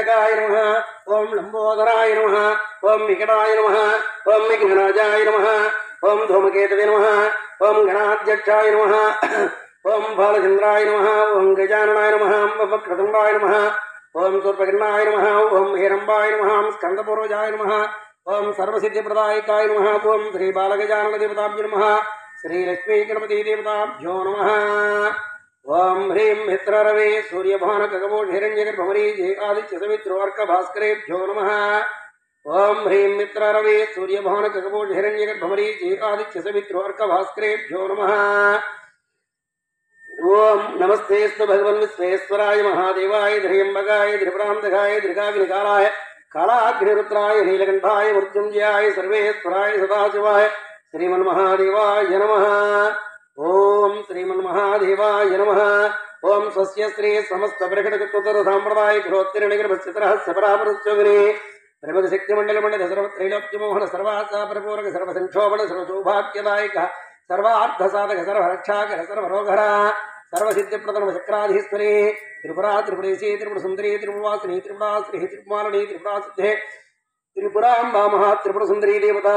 नीलकण्टकाय नमः ओं लंबोदराय नमः ओं विकटाय नमः ओं विघ्नराजाय नमः ओं धूमकेतवे नमः ओं गणाध्यक्षाय नमः ओं बालचंद्राय नमः ओं गजाननाय नमः ओं वक्रतुंडाय नमः ओं सूर्पकर्णाय नमः ओं हिरंबाय नमः स्कंदपूर्वजाय नमः ओं सर्वसिद्धिप्रदायकाय नमः ओं श्री बालगजानन देवताभ्यो नमः श्री लक्ष्मी गणपति देवताभ्यो नमः ओं ह्रीं मित्ररवे सूर्यभान गगवोष हिरण्यगर्भमरीजे आदित्य सवित्रोर्क भास्करेभ्यो नमः ओं ह्रीं मित्ररवे सूर्यभान गगवोष हिरण्यगर्भमरीजे आदित्य सवित्रोर्क भास्करेभ्यो नमः ओं नमस्तेस्तु भगवन् विश्वेश्वराय महादेवाय त्र्यंबकाय त्रिपुरान्तकाय त्रिकाग्निकालाय कालाग्निरुद्राय नीलकण्ठाय मृत्युञ्जयाय सर्वेश्वराय सदाशिवाय श्रीमन्महादेवाय नमः ओं श्रीमन्महादेवाय नमः ओं स्वस्य श्री समस्त प्रकटकुतर सांप्रदाय गृहोत्तीर्णगिरभस्यतरहस्य परापरुच्योगिनी प्रमुखशक्तिमण्डलमण्डल सर्वत्रैलोक्यमोहन सर्वासा परिपूरक सर्वसंक्षोभण सर्वसौभाग्यदायक सर्वार्थसाधक सर्वरक्षाकर सर्वरोगहर सर्वसिद्धिप्रदनमचक्राधीश्वरी त्रिपुरा त्रिपुरेशी त्रिपुरसुन्दरी त्रिपुरवासिनी त्रिपुराश्री त्रिपुमालिनी त्रिपुरासिद्धे त्रिपुराम्बा महात्रिपुरसुन्दरी देवता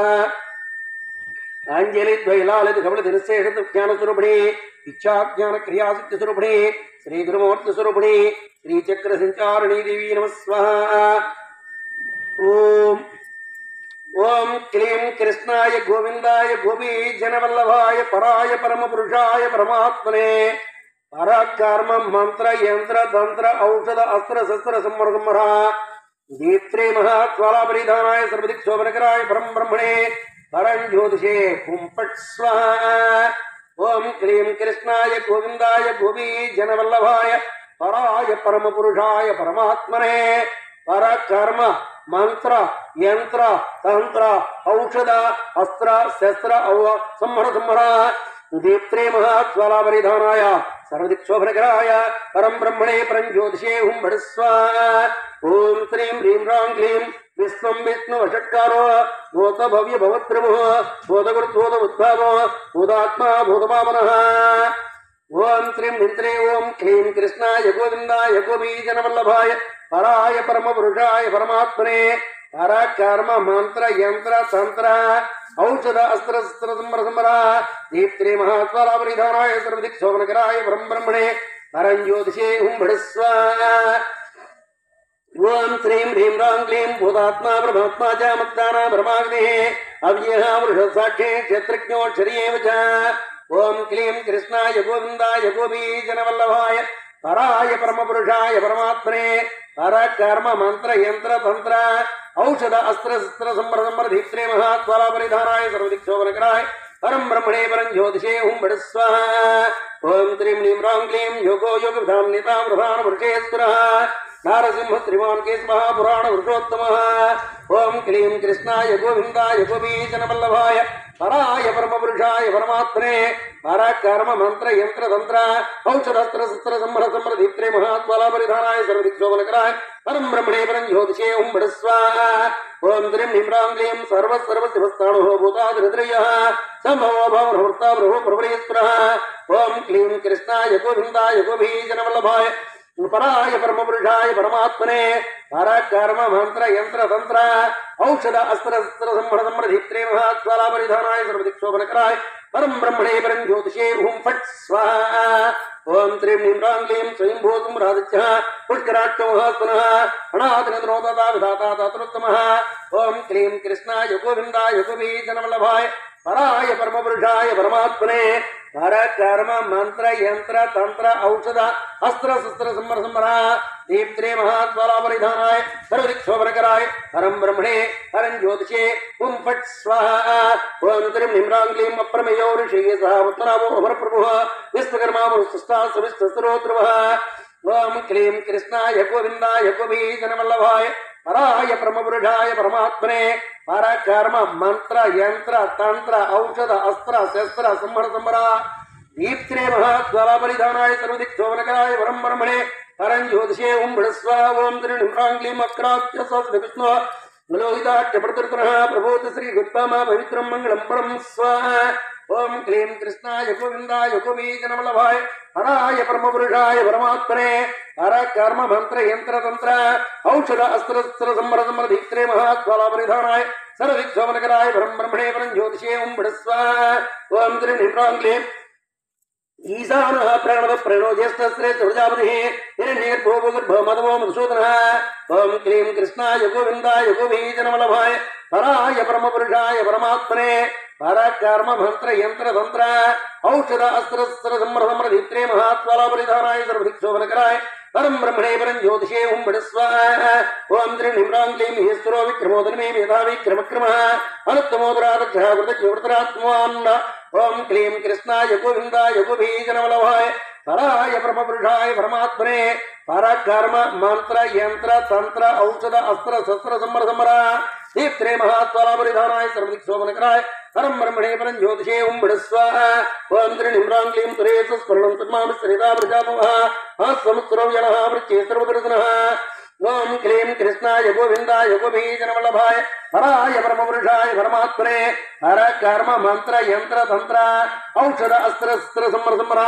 आञ्जलिद्वैलालित कमलदिनशेषज्ञानस्वरूपिणी इच्छाज्ञानक्रियासिद्धिस्वरूपिणी श्रीगुरुमूर्तिस्वरूपिणी श्रीचक्रसञ्चारिणी देवी नमः स्वाहा ओम ओं क्लीं कृष्णाय गोविंदाय गोपीजनवल्लभाय पराय परमपुरुषाय परमात्मने पराकर्म मंत्र यंत्र तंत्र औषध अस्त्र शस्त्र संवरसंवरा दीप्त्रे महाज्वालापरिधानाय सर्वदिक्शोभनकराय परम ब्रह्मणे परं ज्योतिषे हुं फट् स्वाहा ओं क्लीं कृष्णाय गोविंदाय गोपीजनवल्लभाय पराय परमपुरुषाय परमात्मने पराकर्म मंत्र यंत्र तंत्र औषध अस्त्र शस्त्र संहर संहरा दीप्त्रे महाज्वालापरिधानाय सर्वदिक्शोभनकराय परं ब्रह्मणे परं ज्योतिषे हुं फट् स्वाहा ओं श्रीं ह्रीं ह्रां क्लीं विश्वं विष्णुवषट्कारो भूत भव्य भवत्प्रभुः भूतगुरुभूत उद्भवो भूतात्मा भूतवामनः ओं श्रीं मित्रे ओं क्लीं कृष्णाय गोविंदाय गोपीजनवल्लभाय पराय परमपुरुषाय परमात्मने पराकर्म मंत्र यंत्र तंत्र औषध अस्त्र शस्त्र संवर संवरा दीप्त्रे महाज्वालापरिधानाय सर्वदिक्शोभनकराय परं ब्रह्मणे परं ज्योतिषे हुं फट् स्वाहा ओं श्रीं ह्रीं ह्रां क्लीं भूतात्मा ब्रह्मात्मा च मत्ताना ब्रह्माग्निः अव्ययः वृषसाक्षी क्षेत्रज्ञोऽक्षरियेव च ओं क्लीं कृष्णाय गोविंदाय गोपीजनवल्लभाय पराय परमपुरुषाय परमात्मने पराकर्म मंत्र यंत्र तंत्र औषध अस्त्र शस्त्र संवर संवर दीप्त्रे महाज्वालापरिधानाय सर्वदिक्शोभनकराय परं ब्रह्मणे परं ज्योतिषे हुं फट् स्वाहा ओं श्रीं ह्रीं ह्रां क्लीं योगो योगविधान्वितां प्रधानपुरुषेश्वरः नारसिंह श्रीमान् केशवः पुराणपुरुषोत्तमः ओं क्लीं कृष्णाय गोविंदाय गोपीजनवल्लभाय पराय परमपुरुषाय परमात्मने पराकर्म मंत्र यंत्र तंत्र औषध अस्त्र शस्त्र संहर संवर दीप्त्रे महाज्वालापरिधानाय सर्वदिक्शोभनकराय परं ब्रह्मणे परं ज्योतिषे हुं फट् स्वाहा ओं श्रीं ह्रीं ह्रां क्लीं सर्वशिवस्थाणुः भूतादिहृदयः सम्भवो भवनहर्ता प्रभु प्रभुरेश्वरः ओं क्लीं कृष्णाय गोविंदाय गोपीजनवल्लभाय पराय परमपुरुषाय परमात्मने पराकर्म मंत्र यंत्र तंत्र औषध अस्त्र शस्त्र संहर संवर दीप्त्रे महाज्वालापरिधानाय सर्वदिक्शोभनकराय परं ब्रह्मणे परं ज्योतिषे हुं फट् स्वाहा ओं श्रीं ह्रीं ह्रां क्लीं स्वयंभूतं रादित्यः पुष्कराक्षोः पुनः अनादिनद्रोदाता विधाता दातृत्तमः ओं क्लीं कृष्णाय गोविंदाय गोपीजनवल्लभाय पराय परमपुरुषाय परमात्मने पराकर्म मंत्र यंत्र तंत्र औषध अस्त्र शस्त्र संवर संवरा दीप्त्रे महाज्वालापरिधानाय सर्वदिक्शोभनकराय परं ब्रह्मणे परं ज्योतिषे हुं फट् स्वाहा ओं श्रीं ह्रीं ह्रां क्लीं अप्रमेयो ऋषिः सः उत्तरावो अमरप्रभुः विश्वकर्मा मनुष्यस्ता सविष्टस्रोत्रवः ओं क्लीं कृष्णाय गोविंदाय गोपीजनवल्लभाय पराय परमपुरुषाय परमात्मने पराकर्म मंत्र यंत्र तंत्र औषध अस्त्र शस्त्र संहर संवरा दीप्त्रे महाज्वालापरिधानाय सर्वदिक्शोभनकराय परं ब्रह्मणे परं ज्योतिषे हुं फट् स्वाहा ओं श्रीं ह्रीं ह्रां क्लीं अक्राच्य विष्णुः लोहिताट्यप्रतिर्तनः प्रभूत श्री गुप्तामा पवित्रं मंगलं परं स्वाहा ఓం క్లీం కృష్ణాయ గోవిందాయ గోపీజనవల్లభాయ హరాయ పరమపురుషాయ పరమాత్మనే పరకర్మ మంత్ర యంత్ర తంత్ర ఔషధ అస్త్ర సంవరధీత్రే మహాస్వాలాపరిధానాయ సర్వదిక్సోమనకరాయ పరం బ్రహ్మణే పరం జ్యోతిషే ఓం బిడస్వ ఓం త్రిం నిమ్రాంగ్లీం ఈశానః ప్రణవ ప్రణో జ్యేష్ఠశ్రే ప్రజాపతి హిరణ్యేర్భోగర్భ మదవో మధుసూదన ఓం క్లీం కృష్ణాయ గోవిందాయ గోపీజనవల్లభాయ హరాయ పరమపురుషాయ పరమాత్మనే పరకర్మ మంత్ర యంత్ర తంత్ర ఔషధ అస్త్ర సంవరధీత్రే మహాస్వాలాపరిధానాయ సర్వదిక్సోమనకరాయ పరం బ్రహ్మణే పరం జ్యోతిషే ఓం బిడస్వ ఓం త్రిం నిమ్రాంగ్లీం ఈశ్వరో విక్రమోదనమే మేధావి క్రమక్రమ అనుత్తమోదరాత్మవాన్ ఓం క్లీం కృష్ణాయ గోవిందాయ గోపీజనవల్లభాయ హరాయ పరమపురుషాయ పరమాత్మనే పరకర్మ మంత్ర యంత్ర తంత్ర ఔషధ అస్త్ర శస్త్ర సంవర దీప్త్రే మహాస్వాలాపరిధానాయ సర్వదిక్సోమనకరాయ పరం బ్రహ్మణే పరం జ్యోతిషే ఓం బిడస్వ ఓం త్రిం నిమ్రాంగ్లీం తురేసు స్మరణం తన్మామి శ్రీతా ప్రజాపవ సముద్రో జనః వృత్తే సర్వదర్శనః ఓం క్లీం కృష్ణాయ గోవిందాయ గోపీజనవల్లభాయ హరాయ పరమపురుషాయ పరమాత్మనే పరకర్మ మంత్ర యంత్ర తంత్ర ఔషధ అస్త్ర సంవర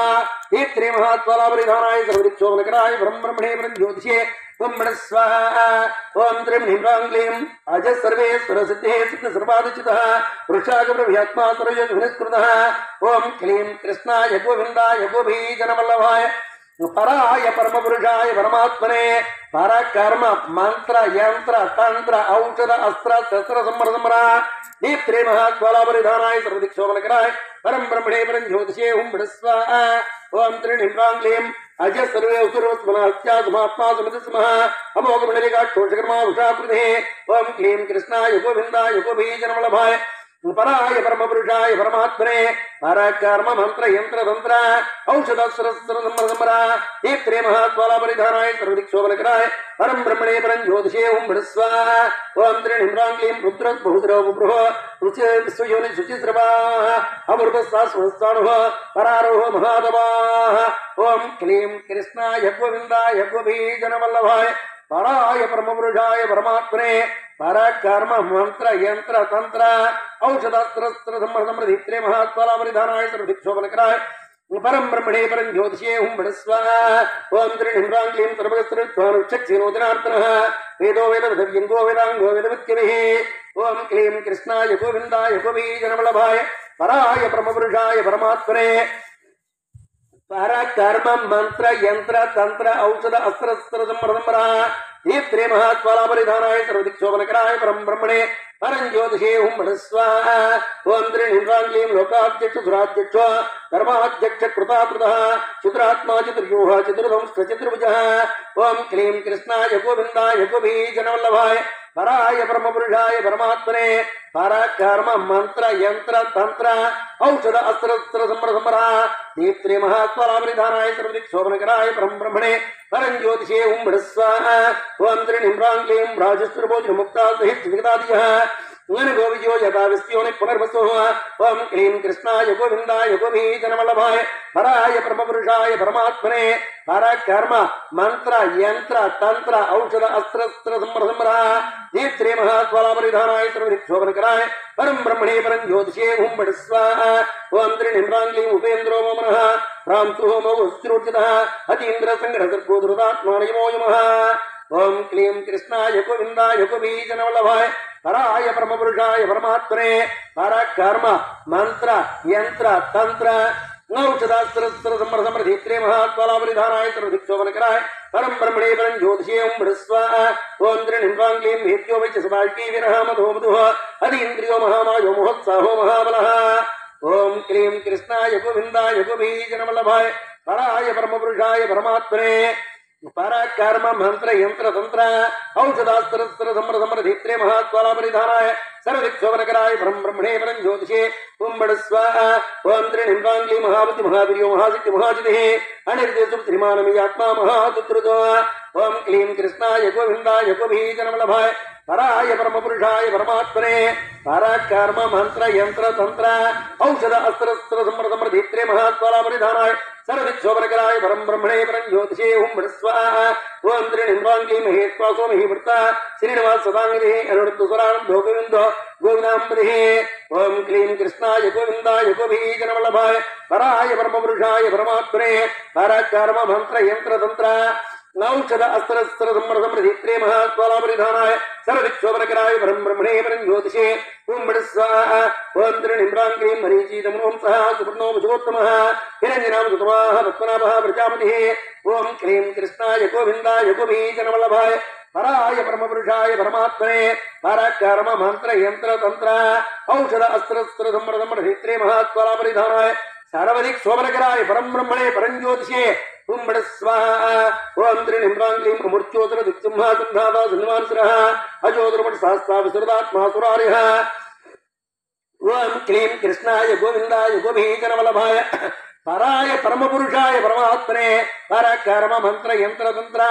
దీప్త్రే మహాస్వాలాపరిధానాయ సర్వదిక్సోమనకరాయ పరం బ్రహ్మణే పరం జ్యోతిషే ఓం బిడస్వ ఓం త్రిం నిమ్రాంగ్లీం అజ సర్వేశ్వర సిద్ధే సిద్ధ సర్వాదిచితః వృషాగవ్రవ్యాత్మా సర్వయోగవినిష్కృతః ఓం క్లీం కృష్ణాయ గోవిందాయ గోపీజనవల్లభాయ పరాయ పరమపురుషాయ పరమాత్మనే పరకర్మ మంత్ర యంత్ర తంత్ర ఔషధ అస్త్ర శస్త్ర సంవర దీప్త్రే మహాస్వాలాపరిధానాయ సర్వదిక్సోమనకరాయ పరం బ్రహ్మణే పరం జ్యోతిషే ఓం బిడస్వ ఓం త్రిం నిమ్రాంగ్లీం అజ సర్వేశ్వరోత్మనాత్మా సమితిస్మ అమోఘమణికాక్షోషకర్మా ఉషాకృతే ఓం క్లీం కృష్ణాయ గోవిందాయ గోపీజనవల్లభాయ పరాయ పరమపురుషాయ పరమాత్మనే పరకర్మ మంత్ర యంత్ర తంత్ర ఔషధ సంవర దీప్త్రే మహాస్వాలాపరిధానాయ సర్వదిక్సోమనకరాయ పరం బ్రహ్మణే పరం జ్యోతిషే ఓం బిడస్వ ఓం త్రిం నిమ్రాంగ్లీం రుద్ర బహుద్రో బృహ విశ్వయోని శుచిస్రవా అమృతస్సాస్వస్థాను పరారోహ మహాదవాః ఓం క్లీం కృష్ణాయ గోవిందాయ గోపీజనవల్లభాయ పరాయ పరమపురుషాయ పరమాత్మనే పరకర్మ మంత్ర యంత్ర తంత్ర ఔషధాస్త్ర సంవర దీప్త్రే మహాస్వాలాపరిధానాయ సర్వదిక్సోమనకరాయ పరం బ్రహ్మణే పరం జ్యోతిషే ఓం బిడస్వ ఓం త్రిం నిమ్రాంగ్లీం సర్వగస్త్రక్షీనోదనార్తనః వేదో వేదవిధవ్యంగో వేదాంగో వేదవిత్యభిః ఓం క్లీం కృష్ణాయ గోవిందాయ గోపీజనవల్లభాయ పరాయ పరమపురుషాయ పరమాత్మనే పరకర్మ మంత్ర యంత్ర తంత్ర ఔషధ అస్త్ర సంవర దీప్త్రే మహాస్వాలాపరిధానాయ సర్వదిక్సోమనకరాయ పరం బ్రహ్మణే పరం జ్యోతిషే ఓం బిడస్వ ఓం త్రిం నిమ్రాంగ్లీం లోకాధ్యక్ష సురాధ్యక్ష ధర్మాధ్యక్ష కృతాకృతః చతురాత్మా చతుర్వ్యూహ చతుర్వంశ చతుర్భుజః ఓం క్లీం కృష్ణాయ గోవిందాయ గోపీజనవల్లభాయ పరాయ పరమపురుషాయ పరమాత్మనే పరకర్మ మంత్ర యంత్ర తంత్ర ఔషధ అస్త్ర సంవర దీప్త్రే మహాస్వాలాపరిధానాయ సర్వదిక్సోమనకరాయ పరం బ్రహ్మణే పరం జ్యోతిషే ఓం బిడస్వ ఓం త్రిం నిమ్రాంగ్లీం రాజస్వరభోజనముక్తా సహిత జగదాదియః గోవిజో యథా విస్యోని పునర్వసో ఓం క్లీం కృష్ణాయ గోవిందాయ గోపీజనవల్లభాయ పరాయ పరమపురుషాయ పరమాత్మనే పరకర్మ మంత్ర యంత్ర తంత్ర ఔషధ అస్త్ర సంవర దీప్త్రే మహాస్వాలాపరిధానాయ సర్వదిక్సోమనకరాయ పరం బ్రహ్మణే పరం జ్యోతిషే ఓం బిడస్వ ఓం త్రిం నిమ్రాంగ్లీం ఉపేంద్రో మోమనః రాంసు మోగోశ్రోచితః అతీంద్ర సంగ్రహ సర్గోధృతాత్మానయమో యమః ఓం క్లీం కృష్ణాయ గోవిందాయ గోపీజనవల్లభాయ పరాయ పరమపురుషాయ పరమాత్మనే పరకర్మ మంత్ర యంత్ర తంత్ర ఔషధాస్త్ర సంవర దీప్త్రే మహాస్వాలాపరిధానాయ సర్వదిక్సోమనకరాయ పరం బ్రహ్మణే పరం జ్యోతిషే ఓం బిడస్వ ఓం త్రిం నిమ్రాంగ్లీం హేత్యో వైచ సబాల్కీ విరహ మధో మధుః అదీంద్రియో మహామాయో మహోత్సాహో మహాబలః ఓం క్లీం కృష్ణాయ గోవిందాయ గోపీజనవల్లభాయ పరాయ పరమపురుషాయ పరమాత్మనే పరకర్మ మంత్ర యంత్ర తంత్ర ఔషధాస్త్ర సంవర దీప్త్రే మహాస్వాలాపరిధానాయ సర్వదిక్సోమనకరాయ పరం బ్రహ్మణే పరం జ్యోతిషే ఓం బిడస్వ ఓం త్రిం నిమ్రాంగ్లీం మహావతి మహావీర్యో మహాశక్తి మహాజితిః అనిర్దేశు శ్రీమానమీయాత్మా మహాదుత్రుతో ఓం క్లీం కృష్ణాయ గోవిందాయ గోపీజనవల్లభాయ పరాయ పరమపురుషాయ పరమాత్మనే పరకర్మ మంత్ర యంత్ర తంత్ర ఔషధ అస్త్ర సంవర దీప్త్రే మహాస్వాలాపరిధానాయ సర్వదిక్సోమనకరాయ పరం బ్రహ్మణే పరం జ్యోతిషే ఓం బిడస్వ ఓం త్రిం నిమ్రాంగ్లీం మహేశ్వాసో మహీవృత శ్రీనివాస సదాంగిరిః అనుడుతు స్వరానందో గోవిందో गोविंदांबुधिः ओम क्लीं कृष्णाय गोविंदाय गोपीजनवल्लभाय पराय परमपुरुषाय परमात्मने पराक्रम मंत्र यंत्र तंत्र नौषध अस्त्र समृद्धि महात्मापरिधानाय सर्वदिक्षोपनकराय परम ब्रह्मणे परम ज्योतिषे ओम स्वाहा ओम त्रिनिम्रां क्लीं मरीचितम् ओम सः सुपर्णो भुजोत्तमः हिरञ्जनाम सुतमाः पद्मनाभः प्रजापतिः ओम क्लीं कृष्णाय गोविंदाय गोपीजनवल्लभाय पराय परमपुरुषाय परमात्मने पराक्रम मंत्र यंत्र तंत्र औषध अस्त्र समृद्धि महात्मापरिधानाय सर्वदिक् शोभनकराय परम ब्रह्मणे परम ज्योतिषे ओम स्वाहा ओम त्रिनिम्रां क्लीं अमूर्त्योतर दिक्सिंहासन्धाता सिंहासनः अजोदरमठ सहस्रा विसृतात्मा सुरारिः ओम क्लीं कृष्णाय गोविंदाय गोपीजनवल्लभाय पराय परमपुरुषाय परमात्मने पराक्रम मंत्र यंत्र तंत्र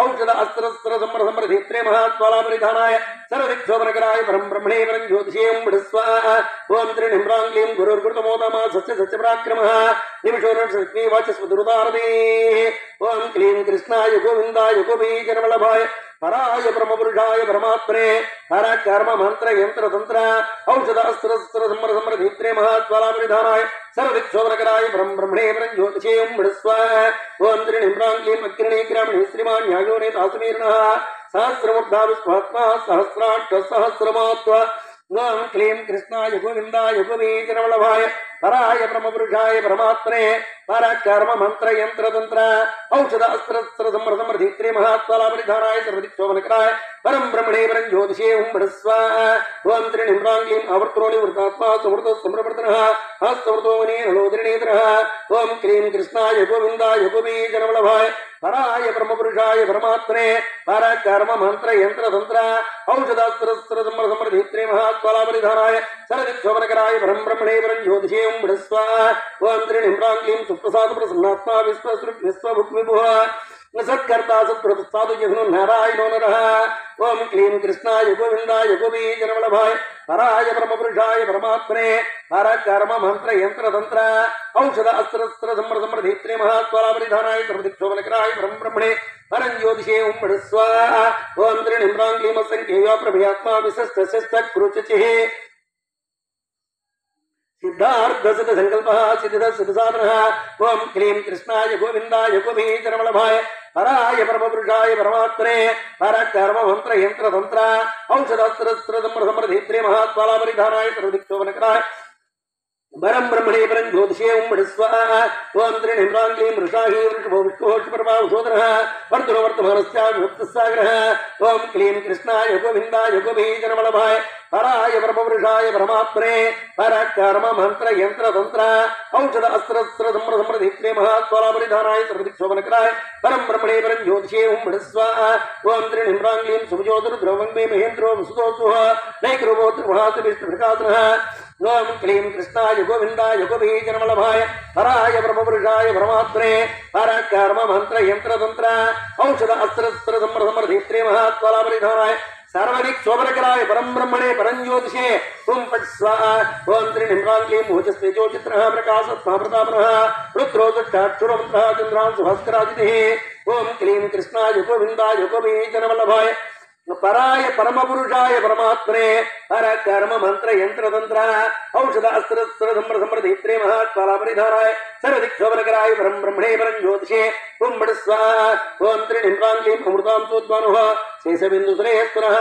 औषध अस्त्र समृद्धि महात्मापरिधानाय सर्वदिक्षोभनकराय परम ब्रह्मणे परम ज्योतिषे ओम स्वाहा ओम त्रिनिम्रां क्लीं गुरुर्गुरुतमोतम सत्य सत्य पराक्रमः निमिषोरग्नि वाचस्पतिरुदारदे ओम क्लीं कृष्णाय गोविंदाय गोपीजनवल्लभाय पराय परमपुरुषाय परमात्मने पराक्रम मंत्र यंत्र तंत्र औषध अस्त्र समृद्धि महात्मापरिधानाय सर्वदिक्षोभनकराय परम ब्रह्मणे परम ज्योतिषे ओम स्वाहा ओम त्रिनिम्रां क्लीं अग्रणी ग्रामणे श्रीमान् याज्ञोने तासमीर्णः सहस्रमूर्धा विश्वात्मा सहस्राट्ठ सहस्रमात्वा ओम क्लीं कृष्णाय गोविंदाय गोपीजनवल्लभाय पराय परमपुरुषाय परमात्मने पराक्रम मंत्र यंत्र तंत्र औषध अस्त्र समृद्धि महात्मापरिधानाय सर्वदिक्षोभनकराय परम ब्रह्मणे परम ज्योतिषे ओम स्वाहा ओम त्रिनिम्रां क्लीं आवर्तनोनि वृतात्मा समृत समृवर्तनः हस्तवृतो मुनि नलोदरिणेत्रः ओम क्लीं कृष्णाय गोविंदाय गोपीजनवल्लभाय पराय परमपुरुषाय परमात्मने पराक्रम मंत्र यंत्र तंत्र औषधास्त्र समृद्धि महात्मापरिधानाय सर्वदिक्षोभनकराय परम ब्रह्मणे परम ज्योतिषे ओम स्वाहा ओम त्रिनिम्रां क्लीं सुप्रसाद प्रसन्नात्मा विश्वभुक्विभुः सत्कर्ता सत्प्रसादु जघनु नारायणो नरः ओम क्लीं कृष्णाय गोविंदाय गोपीजनवल्लभाय पराय परमपुरुषाय परमात्मने पराक्रम मंत्र यंत्र तंत्र औषध अस्त्र समृद्धि महात्मापरिधानाय सर्वदिक्षोभनकराय परम ब्रह्मणे परम ज्योतिषे ओम स्वाहा ओम त्रिनिम्रां क्लीं असंख्येय प्रभयात्मा विशस्तशस्तक्रुचिः सिद्धार्थ सिद्ध संकल्प सिद्ध सिद्ध साधनः ओम क्लीं कृष्णाय गोविंदाय गोपीजनवल्लभाय पराय परमपुरुषाय परमात्मने पराक्रम मंत्र यंत्र तंत्र औषधास्त्र समृद्धि महात्मापरिधानाय सर्वदिक्षोभनकराय परम ब्रह्मणे परम ज्योतिषे ओम स्वाहा ओम त्रिनिम्रां क्लीं वृषाही वृषभो विष्णुः वर्तमानस्याग्रः ओम क्लीं कृष्णाय गोविंदाय गोपीजनवल्लभाय पराय परमपुरुषाय परमात्मने पराक्रम मंत्र यंत्र तंत्र औषध अस्त्र समृद्धि महात्मापरिधानाय सर्वदिक्षोभनकराय परम ब्रह्मणे परम ज्योतिषे ओम स्वाहा ओम त्रिनिम्रां क्लीं सुभजोदरुद्रवंगे महेन्द्रो वसुदोसुः नैकरूपोत्र महासविष्णुप्रकाशनः ओम क्लीं कृष्णाय गोविंदाय गोपीजनवल्लभाय पराय परमपुरुषाय परमात्मने पराक्रम मंत्र यंत्र तंत्र औषध अस्त्र समृद्धि महात्मापरिधानाय सर्वदिक् शोभनकराय परम ब्रह्मणे परम ज्योतिषे ओम फट् स्वाहा ओम त्रिनिम्रां क्लीं मोचस्तेजो चित्रः प्रकाशत्मा प्रतापनः रुद्रो दुष्टाक्षुरमन्त्रः चन्द्रांशु भास्करादितिः ओम क्लीं कृष्णाय गोविंदाय गोपीजनवल्लभाय पराय परमपुरुषाय परमात्मने पराक्रम मंत्र यंत्र तंत्र औषध अस्त्र समृद्धि महात्मापरिधानाय सर्वदिक्षोभनकराय परम ब्रह्मणे परम ज्योतिषे ओम स्वाहा ओम त्रिनिम्रां क्लीं अमृतांशोद्वानुः शेषबिन्दुसुरेश्वरः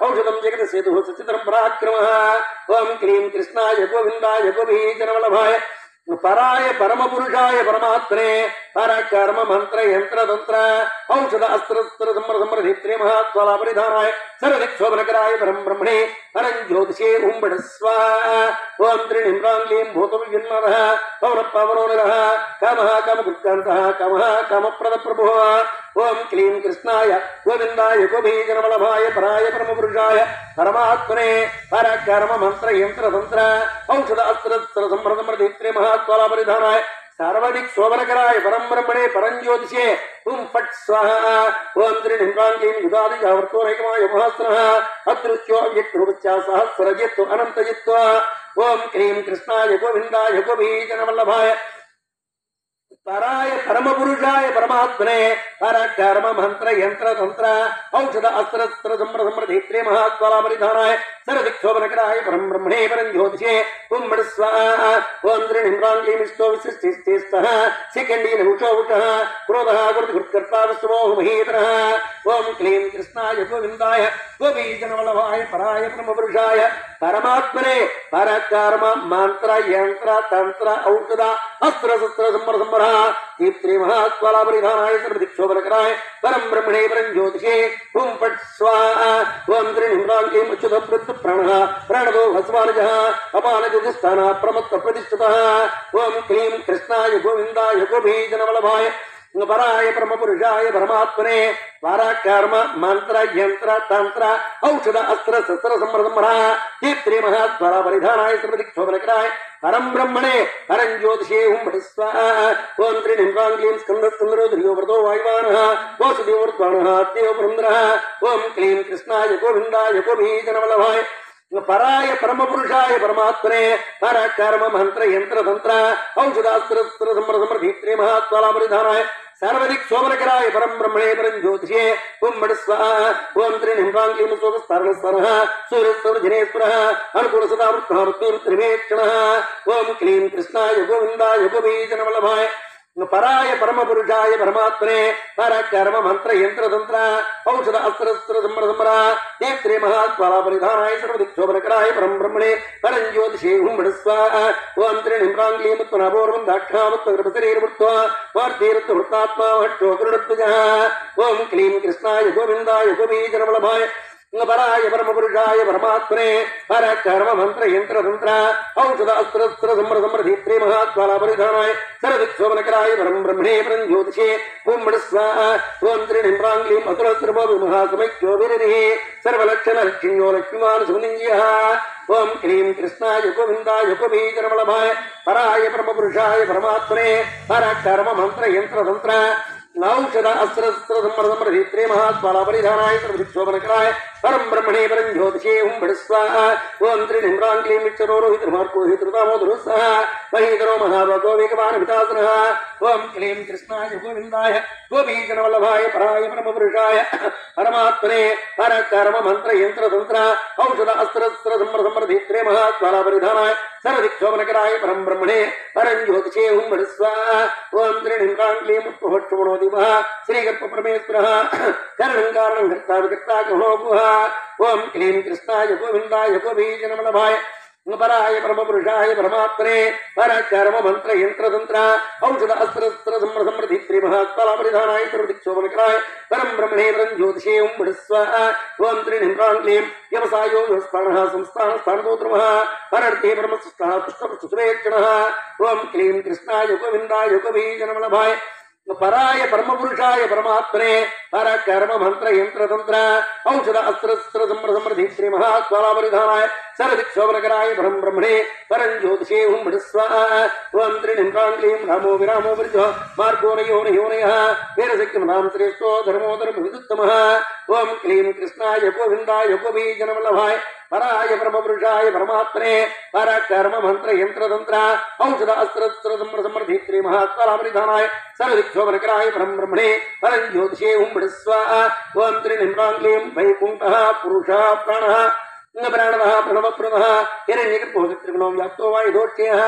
औषधं जगत्सेतुः सचित्रं पराक्रमः ओम क्लीं कृष्णाय गोविंदाय गोपीजनवल्लभाय पराय परमपुरुषाय परमात्मने पराक्रम मंत्र यंत्र तंत्र औषध अस्त्र समृद्धि महात्मापरिधानाय सर्वदिक्षोभनकराय परम ब्रह्मणे परम ज्योतिषे ओम स्वाहा ओम त्रिनिम्रां क्लीं भूतविघ्नहरः पवनपावनो नरः कामः कामकृत्कान्तः कामः कामप्रदप्रभुः ओम क्लीं कृष्णाय गोविंदाय गोपीजनवल्लभाय पराय परमपुरुषाय परमात्मने पराक्रम मंत्र यंत्र तंत्र औषध अस्त्र समृद्धि महात्मापरिधानाय सर्वदिक् शोभनकराय परम ब्रह्मणे परम ज्योतिषे ओम फट् स्वाहा ओम त्रिनिम्रां क्लीं युगादिजावर्तो नैकमाय महास्त्रः अदृश्यो अव्यक्तरूपस्य सहस्रजित्तो अनन्तजित्वा ओम क्लीं कृष्णाय गोविंदाय गोपीजनवल्लभाय पराय परमपुरुषाय परमात्मने पराक्रम मंत्र यंत्र तंत्र औषध अस्त्र समृद्धि महात्मापरिधानाय सरदिक्षोभनकराय परम ब्रह्मणे परम ज्योतिषे ओम बड़ स्वाहा ओम त्रिनिम्रांग्लीमिष्टो विशिष्टिस्तः शिखण्डीनभूषोभूषः क्रोधः कृतकृत्कर्ता विश्वो महीतरः ओम क्लीं कृष्णाय गोविन्दाय गोपीजनवल्लभाय पराय परमपुरुषाय परमात्मने परकर्म मंत्र यंत्र तंत्र औषध अस्त्र शस्त्र संवर संवरः दीप्ति महात्वालापरिधानाय सर्वदिक्षोभनकराय परम ब्रह्मणे परम ज्योतिषे ओम फट् स्वाहा ओम त्रिनिम्रांग्लीं अच्युतवृत्त प्राणः प्राणदो भस्मानजः अपानजतिष्ठानः प्रमत्त प्रतिष्ठितः ओम क्लीं कृष्णाय गोविन्दाय गोपीजनवल्लभाय पराय परमपुरुषाय परमात्मने पराकर्म मंत्र यंत्र तंत्र औषध अस्त्र शस्त्र संवरः दीप्ति महात्वालापरिधानाय सर्वदिक्षोभनकराय परम ब्रह्मणे परम ज्योतिषे ओम फट् स्वाहा ओम त्रिनिम्रांग्लीं स्कंदस्कंदरो ध्रुवव्रतो वायुवानः वासुदेवोर्ध्वानः देवपुरंदरः ओम क्लीं कृष्णाय गोविन्दाय गोपीजनवल्लभाय पराय परमपुरुषाय परमात्मने परकर्म मंत्र यंत्र तंत्र औषधास्त्र संवर दीप्ति महात्वालापरिधानाय सर्वदिक्षोभनकराय परम ब्रह्मणे परम ज्योतिषे ओम बड़ स्वाहा ओम त्रिनिम्रांग्लीं सोमस्तरणः सूर्यस्तवजनेश्वरः अनुकूल सदावृत्तिर्त्रिवेक्षणः ओम क्लीं कृष्णाय गोविन्दाय गोपीजनवल्लभाय पराय परमपुरुषाय परमात्मने परकर्म मंत्र यंत्र तंत्र औषध अस्त्र संवर दीप्ति महात्वालापरिधानाय सर्वदिक्षोभनकराय परम ब्रह्मणे परम ज्योतिषे ओम बड़ स्वाहा ओम त्रिनिम्रांग्लीं उत्पन्नपूर्वं दाक्षावत्तगर्भशरीरवृत्त्वा वार्तीरत्ववृत्तात्मा हट्टोकरुणत्वजः ओम क्लीं कृष्णाय गोविन्दाय गोपीजनवल्लभाय पराय परमपुरुषाय परमात्मने परकर्म मंत्र यंत्र तंत्र औषध अस्त्र संवर दीप्ति महात्वालापरिधानाय सर्वदिक्षोभनकराय परम ब्रह्मणे परम ज्योतिषे ओम बड़ स्वाहा ओम त्रिनिम्रांग्लीं अतुलत्रपो महासमैक्यो विररिः सर्वलक्षणलक्ष्म्यो लक्ष्मीवान् सुमनिञ्जयः ओम क्लीं कृष्णाय गोविन्दाय गोपीजनवल्लभाय पराय परमपुरुषाय परमात्मने परकर्म मंत्र यंत्र तंत्र औषध अस्त्र संवर दीप्ति महात्वालापरिधानाय सर्वदिक्षोभनकराय परम ब्रह्मणे परम ज्योतिषे ओम बड़ स्वाहा ओम त्रिनिम्रांग्लीं मिच्छरो रोहितर्मार्को हितृतामोदरुस्सः महीधरो महाभगो वेगवानभितासनः ओम क्लीं कृष्णाय गोविन्दाय गोपीजनवल्लभाय पराय परमपुरुषाय परमात्मने परकर्म मंत्र यंत्र तंत्र औषध अस्त्र संवर दीप्ति महात्वालापरिधानाय सर्वदिक्षोभनकराय परम ब्रह्मणे परम ज्योतिषे ओम बड़ स्वाहा ओम त्रिनिम्रांग्लीं उत्पभट्टमणोदिवः श्रीगर्भ परमेश्वरः करणं कारणं कर्ता विकर्ता गणोपुः ओम क्लीं कृष्णाय गोविन्दाय गोपीजनवल्लभाय पराय परमपुरुषाय परमात्मने परकर्म मंत्र यंत्र तंत्र औषध अस्त्र संवर दीप्ति महात्वालापरिधानाय सर्वदिक्षोभनकराय परम ब्रह्मणे परम ज्योतिषे ओम बड़ स्वाहा ओम त्रिनिम्रांग्लीं व्यवसायो व्यवस्थानः संस्थान स्थानदोत्रमः परर्थे परमसुष्टः पुष्टपुष्टसुवेक्षणः ओम क्लीं कृष्णाय गोविन्दाय गोपीजनवल्लभाय पराय परमपुरुषाय परमात्मने परकर्म मंत्र यंत्र तंत्र औषध अस्त्र संवर दीप्ति महात्वालापरिधानाय सर्वदिक्षोभनकराय परम ब्रह्मणे परम ज्योतिषे ओम बड़ स्वाहा ओम त्रिनिम्रांग्लीं रामो विरामो वृजो मार्गो नयोनयोनयः वीरशक्तिमतां श्रेष्ठो धर्मो धर्मविदुत्तमः ओम क्लीं कृष्णाय गोविन्दाय गोपीजनवल्लभाय पराय परमपुरुषाय परमात्मने परकर्म मंत्र यंत्र तंत्र औषध अस्त्र संवर दीप्ति महात्वालापरिधानाय सर्वदिक्षोभनकराय परम ब्रह्मणे परम ज्योतिषे ओम बड़ स्वाहा ओम त्रिनिम्रांग्लीं वैकुंठः पुरुषः प्राणः प्राणवः प्रणवप्रदः हिरण्यगर्भो व्याप्तो वायुधोक्षयः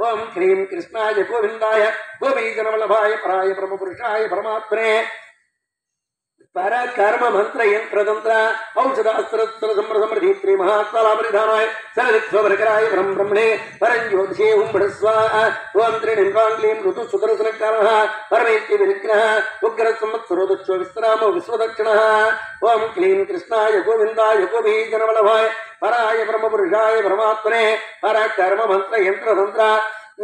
ओम क्लीं कृष्णाय गोविन्दाय गोपीजनवल्लभाय पराय परमपुरुषाय परमात्मने परकर्म मंत्र यंत्र तंत्र औषध अस्त्र संवर दीप्ति महात्वालापरिधानाय सर्वदिक्षोभनकराय परम ब्रह्मणे परम ज्योतिषे ओम बड़ स्वाहा ओम त्रिनिम्रांग्लीं ऋतुसुदर्शनकारः परमेत्य विनिग्रहः उग्र संवत्सरो दक्षो विश्रामो विश्वदक्षिणः ओम क्लीं कृष्णाय गोविन्दाय गोपीजनवल्लभाय पराय परमपुरुषाय परमात्मने परकर्म मंत्र यंत्र तंत्र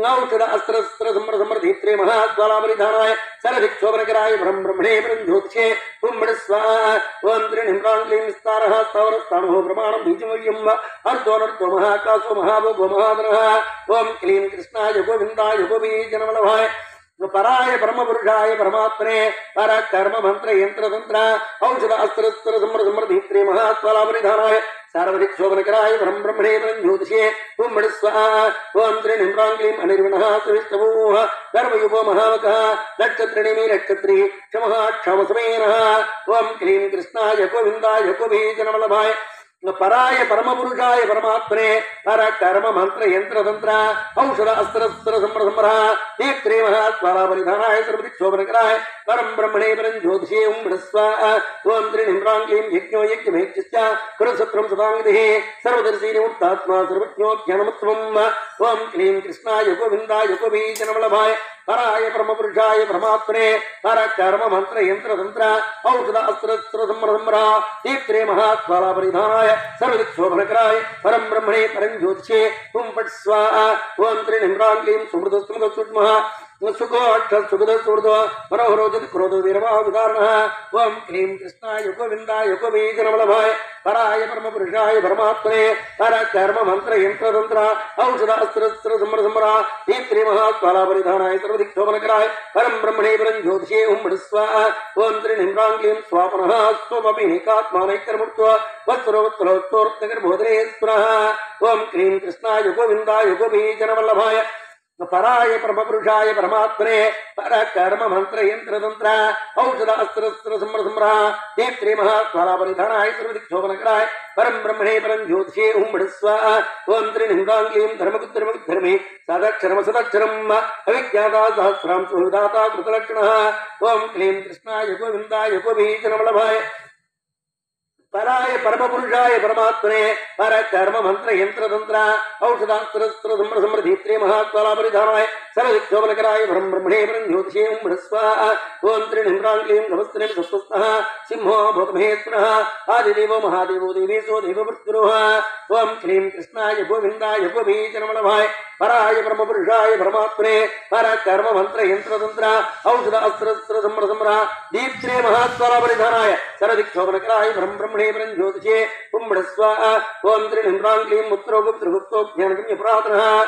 औषध अस्त्र संवर दीप्ति महात्वालापरिधानाय सर्वदिक्षोभनकराय परम ब्रह्मणे परम ज्योतिषे ओम बड़ स्वाहा ओम त्रिनिम्रांग्लीं विस्तारः स्थावरस्थाणुः प्रमाणं बीजमूल्यं अर्धोऽनर्धो महाकाशो महाभोगो महाधनः ओम क्लीं कृष्णाय गोविन्दाय गोपीजनवल्लभाय पराय परमपुरुषाय परमात्मने परकर्म मंत्र यंत्र तंत्र औषध अस्त्र संवर दीप्ति महात्वालापरिधानाय सर्वदिक्षोभनकराय परम ब्रह्मणे परम ज्योतिषे ओम बड़ स्वाहा ओम त्रिनिम्रांग्लीं अनिर्विणः सुविष्टभूः गर्भयुगो महावकः नक्षत्रिणीमि नक्षत्री क्षमः क्षमसमेनः ओम क्लीं कृष्णाय गोविन्दाय गोपीजनवल्लभाय పరాయ పరమపురుషాయ పరమాత్మనే పర కర్మ మంత్ర యంత్ర తంత్ర ఔషధ అస్త్ర సంహర దీప్త్రే మహాత్మాల పరిధానాయ సర్వదిక్షోభనకరాయ పరం బ్రహ్మణే పరం జ్యోతిషే ఓం బృహస్వ ఓం త్రినిమ్రాంగ్లీం యజ్ఞో యజ్ఞమేజ్యశ్చ కృతసత్రం సదాంగతి సర్వదర్శీ నిముక్తాత్మా సర్వజ్ఞో జ్ఞానమత్వం ఓం క్లీం కృష్ణాయ గోవిందాయ గోపీజనవల్లభాయ పరాయ పరమపురుషాయ పరమాత్మనే పర కర్మ మంత్ర యంత్ర తంత్ర ఔషధ అస్త్ర సంహర దీప్త్రే మహాత్మాల పరిధానాయ సర్వదిక్షోభనకరాయ పరం బ్రహ్మణే పరం జ్యోతిషే ఓం పట్ స్వాహా ఓం త్రినిమ్రాంగ్లీం సుమృతస్మృతసుడ్మః సుఖోక్షుఖదూర్ధో మనోహరోజతి క్రోధ వీరవావిదారణ ఓం క్లీం కృష్ణాయ గోవిందాయ గోపీజనవల్లభాయ పరాయ పరమపురుషాయ పరమాత్మనే పర కర్మ మంత్ర యంత్ర తంత్ర ఔషధ అస్త్ర సంహర దీప్త్రే మహాత్మాల పరిధానాయ సర్వదిక్షోభనకరాయ పరం బ్రహ్మణే పరం జ్యోతిషే ఓం స్వాహా ఓం త్రినిమ్రాంగ్లీం స్వాపనః స్వమపినికాత్మానైకర్మూర్త్వ వత్సరోత్తరోత్తోర్తగర్భోదరేశ్వరః ఓం క్లీం కృష్ణాయ గోవిందాయ గోపీజనవల్లభాయ పరాయ పరమపురుషాయ పరమాత్మనే పర కర్మ మంత్ర యంత్ర తంత్ర ఔషధ అస్త్ర సంహర దీప్త్రే మహాత్మాల పరిధానాయ సర్వదిక్షోభనకరాయ పరం బ్రహ్మణే పరం జ్యోతిషే ఓం స్వాహా ఓం త్రినిమ్రాంగ్లీం ధర్మగుద్ధర్మగుద్ధర్మి సదక్షరమ సదక్షరం అవిజ్ఞాతా సహస్రాం సుహృదాతా కృతలక్షణః ఓం క్లీం కృష్ణాయ గోవిందాయ గోపీజనవల్లభాయ పరాయ పరమపురుషాయ పరమాత్మనే పర కర్మ మంత్ర యంత్ర తంత్ర ఔషధాస్త్ర సంహర దీప్త్రే మహాత్మాల పరిధానాయ సర్వదిక్షోభనకరాయ పరం బ్రహ్మణే పరం జ్యోతిషే ఓం స్వాహా ఓం త్రినిమ్రాంగ్లీం నమస్త్రే సస్వస్తః సింహో భూతమహేశ్వరః ఆదిదేవో మహాదేవో దేవేశో దేవవృత్తిరోహ ఓం క్లీం కృష్ణాయ గోవిందాయ గోపీజనవల్లభాయ పరాయ పరమపురుషాయ పరమాత్మనే పర కర్మ మంత్ర యంత్ర తంత్ర ఔషధ అస్త్ర సంహర దీప్త్రే మహాత్మాల పరిధానాయ సర్వదిక్షోభనకరాయ పరం బ్రహ్మణే పరం జ్యోతిషే ఓం స్వాహా ఓం త్రినిమ్రాంగ్లీం ముత్రో గుప్తృగుప్తో జ్ఞానగమ్య పురాతనః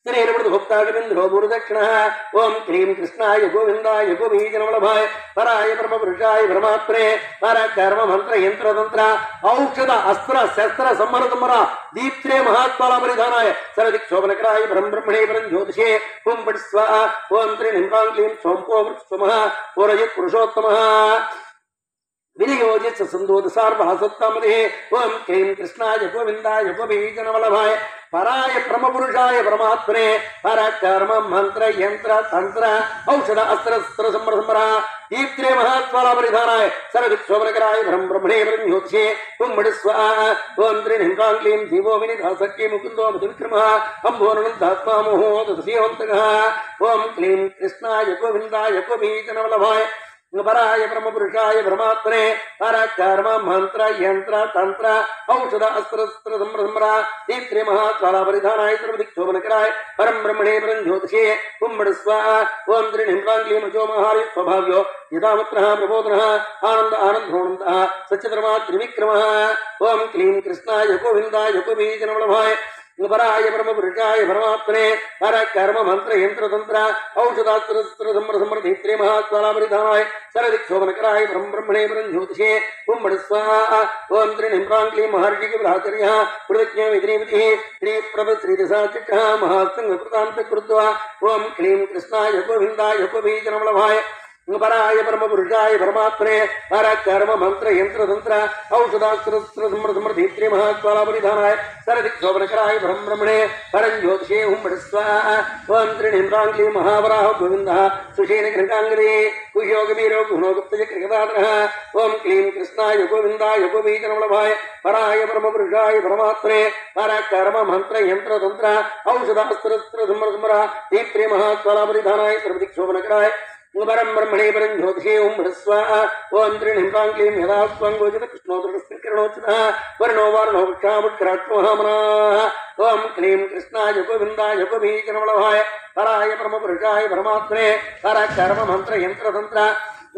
శ్రీరమృతభుక్తాగమింద్రో భూర్దక్షిణః ఓం క్లీం కృష్ణాయ గోవిందాయ గోపీజనవల్లభాయ పరాయ పరమపురుషాయ పరమాత్మనే పర కర్మ మంత్ర యంత్ర తంత్ర ఔషధ అస్త్ర శస్త్ర సంహర దీప్త్రే మహాత్మాల పరిధానాయ సర్వదిక్షోభనకరాయ పరం బ్రహ్మణే పరం జ్యోతిషే ఓం పట్ స్వాహా ఓం త్రినిమ్రాంగ్లీం సోంపో వృత్సమః పూరయత్ పురుషోత్తమః వినియోజిత సందోద సార్వహసత్తామదే ఓం క్లీం కృష్ణాయ గోవిందాయ గోపీజనవల్లభాయ పరాయ పరమపురుషాయ పరమాత్మనే పర కర్మ మంత్ర యంత్ర తంత్ర ఔషధ అస్త్ర సంహర దీప్త్రే మహాత్మాల పరిధానాయ సర్వదిక్షోభనకరాయ పరం బ్రహ్మణే పరం జ్యోతిషే ఓం స్వాహా ఓం త్రినిమ్రాంగ్లీం జీవో వినిధాసక్తి ముకుందో మధువిక్రమః అంబోనందాత్మా మోహో దశీవంతకః ఓం క్లీం కృష్ణాయ గోవిందాయ గోపీజనవల్లభాయ పరాయ పరమపురుషాయ పరమాత్మనే పర కర్మ మంత్ర యంత్ర తంత్ర ఔషధ అస్త్ర సంహర దీప్త్రే మహాత్మాల పరిధానాయ సర్వదిక్షోభనకరాయ పరం బ్రహ్మణే పరం జ్యోతిషే ఓం స్వాహా ఓం త్రినిమ్రాంగ్లీం అజో మహారి స్వభావ్యో యథామత్రః ప్రబోధనః ఆనంద ఆనందోనందః సత్యధర్మా త్రివిక్రమః ఓం క్లీం కృష్ణాయ గోవిందాయ గోపీజనవల్లభాయ పరాయ పరమపురుషాయ పరమాత్మనే పర కర్మ మంత్ర యంత్ర తంత్ర ఔషధాస్త్ర సంహర దీప్త్రే మహాత్మాల పరిధానాయ సర్వదిక్షోభనకరాయ పరం బ్రహ్మణే పరం జ్యోతిషే ఓం స్వాహా ఓం త్రినిమ్రాంగ్లీం మహర్షికి భ్రాతర్య కృతజ్ఞ విధినిమితి శ్రీప్రభ శ్రీదశాచిట్టః మహాసంగకృతాంత కృత్వా ఓం క్లీం కృష్ణాయ గోవిందాయ గోపీజనవల్లభాయ పరాయ పరమపురుషాయ పరమాత్మనే పర కర్మ మంత్ర యంత్ర తంత్ర ఔషధాస్త్ర సంహర దీప్త్రే మహాత్మాల పరిధానాయ సర్వదిక్షోభనకరాయ పరం బ్రహ్మణే పరం జ్యోతిషే ఓం స్వాహా ఓం త్రినిమ్రాంగ్లీం మహావరాహ గోవిందః సుషేణ కృతాంగదే కుహ్యోగమీరో గుణోగుప్తజ కృతాదనః ఓం క్లీం కృష్ణాయ గోవిందాయ గోపీజనవల్లభాయ పరాయ పరమపురుషాయ పరమాత్మనే పర కర్మ మంత్ర యంత్ర తంత్ర ఔషధాస్త్ర సంహర దీప్త్రే మహాత్మాల పరిధానాయ సర్వదిక్షోభనకరాయ పరం బ్రహ్మణే పరం జ్యోతిషే ఓం స్వాహా ఓం త్రినిమ్రాంగ్లీం యథాస్వం గోచర కృష్ణోదృష్టకిరణోచితః వర్ణో వార్ణో వృక్షాముక్షరాట్మహామనాః ఓం క్లీం కృష్ణాయ గోవిందాయ గోపీజనవల్లభాయ పరాయ పరమపురుషాయ పరమాత్మనే పర కర్మ మంత్ర యంత్ర తంత్ర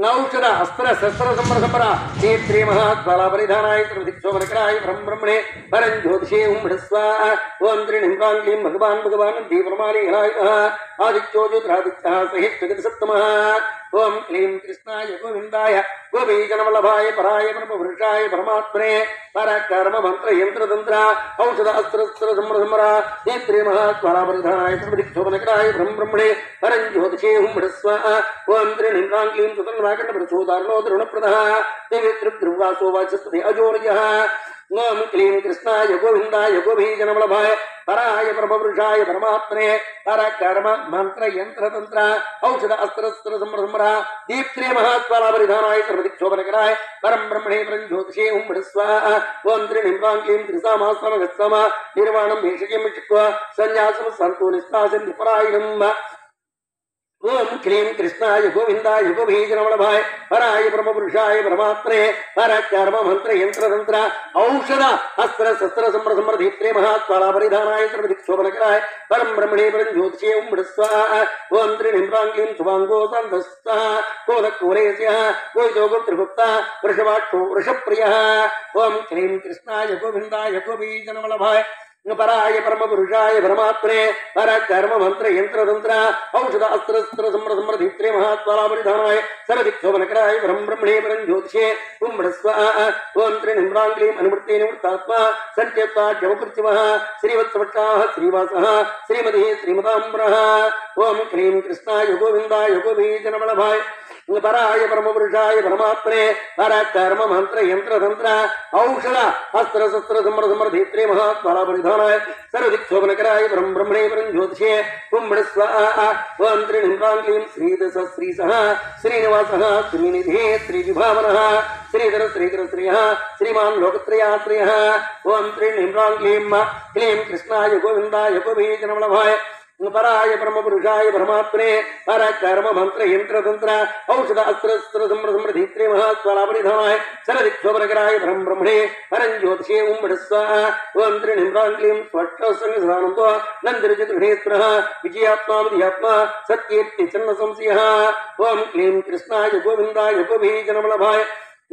ఔషధ అస్త్ర శస్త్ర సంహర దీప్త్రే మహాత్మాల పరిధానాయ సర్వదిక్షోభనకరాయ పరం బ్రహ్మణే పరం జ్యోతిషే ఓం స్వాహా ఓం త్రినిమ్రాంగ్లీం భగవాన్ దీపమాలీలాయుధః ఆదిత్యో జ్యోతిరాదిత్యః సహిష్ఠగతిసత్తమః ఓం క్లీం కృష్ణాయ గోవిందాయ గోపీజనవల్లభాయ పరాయ పరమపురుషాయ పరమాత్మనే పర కర్మ మంత్ర యంత్ర తంత్ర ఔషధ అస్త్ర సంహర దీప్త్రే మహాత్మాల పరిధానాయ సర్వదిక్షోభనకరాయ పరం బ్రహ్మణే పరం జ్యోతిషే ఓం స్వాహా ఓం త్రినిమ్రాంగ్లీం సుతన్వాకండ ప్రచోదారణో ద్రోణప్రదః దివ్యతృప్ద్రువాసో వాచస్పతి అజోర్యః ओम क्लीं कृष्णाय गोविंदाय गोपीजनवल्लभाय पराय परमपुरुषाय परमात्मने पर कर्म मंत्र यंत्र तंत्र औषध अस्त्र संभ्रा दीप्त्रे महात्माला परिधानाय सर्वदिक्षोभनकराय परम ब्रह्मणे परम ज्योतिषे ओम स्वाहा ओम त्रिनिम्रां क्लीं त्रिसामास्वमगत्सम निर्वाणं भेषजं चिक्वा संन्यासं सन्तु निष्ठासं निपरायणम् ओम क्लीं कृष्णाय गोविंदाय गोपीजनवल्लभाय पराय परमपुरुषाय परमात्मने पर कर्म मंत्र यंत्र तंत्र औषध अस्त्र शस्त्र संभ्र दीप्त्रे महात्माला परिधानाय सर्वदिक्षोभनकराय परम ब्रह्मणे परम ज्योतिषे ओम स्वाहा ओम त्रिनिम्रां क्लीं शुभांगो सन्तस्तः कोदकोलेस्यः कोयितोगुप्तृगुप्ता वृषभाक्षो वृषप्रियः ओम क्लीं कृष्णाय गोविंदाय गोपीजनवल्लभाय पराय परम पुरुषाय परमात्मने पर कर्म मंत्र यंत्र तंत्र औषध अस्त्र संभ्र दीप्त्रे महात्माला परिधानाय सर्वदिक्षोभनकराय परम ब्रह्मणे परम ज्योतिषे ओम स्वाहा ओम त्रिनिम्रां क्लीं अनुमृते निवृत्तात्मा सत्यत्वा जवकृत्यवः श्रीवत्सवक्षाः श्रीवासः श्रीमती श्रीमताम्बरः ओम क्लीं कृष्णाय गोविंदाय गोपीजनवल्लभाय पराय परमपुरुषाय परमात्मने पर कर्म मंत्र यंत्र तंत्र औषध अस्त्र शस्त्र संभ्र दीप्त्रे महात्माला परिधानाय सर्वदिक्षोभनकराय परम ब्रह्मणे परम ज्योतिषे ओम स्वाहा ओम त्रिनिम्रां क्लीं श्रीदश श्रीसः श्रीनिवासः श्रीनिधे श्रीविभावनः श्रीधर श्रीकर श्रियः श्रीमान् लोकत्रयाश्रयः ओम त्रिनिम्रां क्लीं कृष्णाय गोविंदाय गोपीजनवल्लभाय पराय परमपुरुषाय परमात्मने पर कर्म मंत्र यंत्र तंत्र औषध अस्त्र संभ्र दीप्त्रे महात्माला परिधानाय सर्वदिक्षोभनकराय परम ब्रह्मणे परम ज्योतिषे ओम स्वाहा ओम त्रिनिम्रां क्लीं स्वट्टसंगसानन्दो नन्दिरचित्रणेश्वरः विजयात्मा विधियात्मा सत्कीर्ति चन्न संशयः ओम क्लीं कृष्णाय गोविंदाय गोपीजनवल्लभाय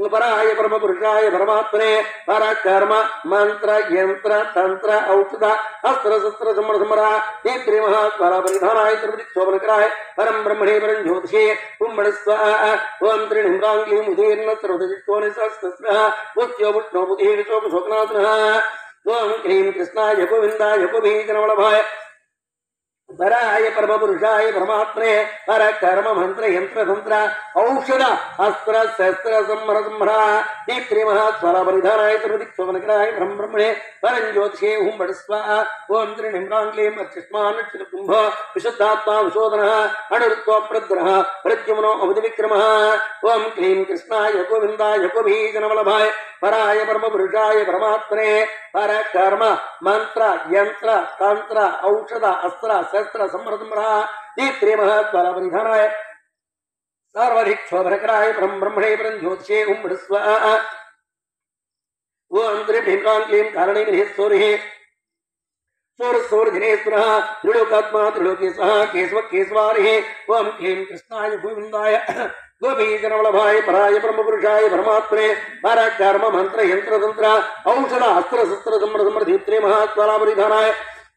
पराय परमपुरुषाय परमात्मने पर कर्म मंत्र यंत्र तंत्र औषध अस्त्र शस्त्र संभ्रा दीप्त्रे महात्माला परिधानाय सर्वदिक्षोभनकराय परम ब्रह्मणे परम ज्योतिषे ओम स्वाहा ओम त्रिनिम्रां क्लीं उदीर्न सर्वदिक्षोनिसहस्रः उच्यो विष्णो बुधिः शोकनाथनः ओम क्लीं कृष्णाय गोविंदाय गोपीजनवल्लभाय पराय परमपुरुषाय परमात्मने पर कर्म मंत्र यंत्र तंत्र औषध अस्त्र शस्त्र संभ्रा दीप्त्रे महात्माला परिधानाय सर्वदिक्षोभनकराय परम ब्रह्मणे परम ज्योतिषे ओम स्वाहा ओम त्रिनिम्रां क्लीं अर्चिष्मान्नक्षकुम्भ विशुद्धात्मा विशोधनः अणुरुत्वा प्रद्रः प्रद्युम्नो अवधिविक्रमः ओम क्लीं कृष्णाय गोविंदाय गोपीजनवल्लभाय पराय परमपुरुषाय परमात्मने पर कर्म मंत्र यंत्र तंत्र औषध अस्त्र शस्त्र संभ्रा दीप्त्रे महात्माला परिधानाय सर्वदिक्षोभनकराय परम ब्रह्मणे परम ज्योतिषे ओम स्वाहा ओम त्रिनिम्रां क्लीं कारणेमिनिः सूरदिनेश्वरः त्रिलोकात्मा त्रिलोकेशः केशव केशवारिः ओम क्लीं कृष्णाय गोविंदाय गोपीजनवल्लभाय पराय परमपुरुषाय परमात्मने पर कर्म मंत्र यंत्र तंत्र औषध अस्त्र शस्त्र संभ्र दीप्त्रे महात्माला परिधानाय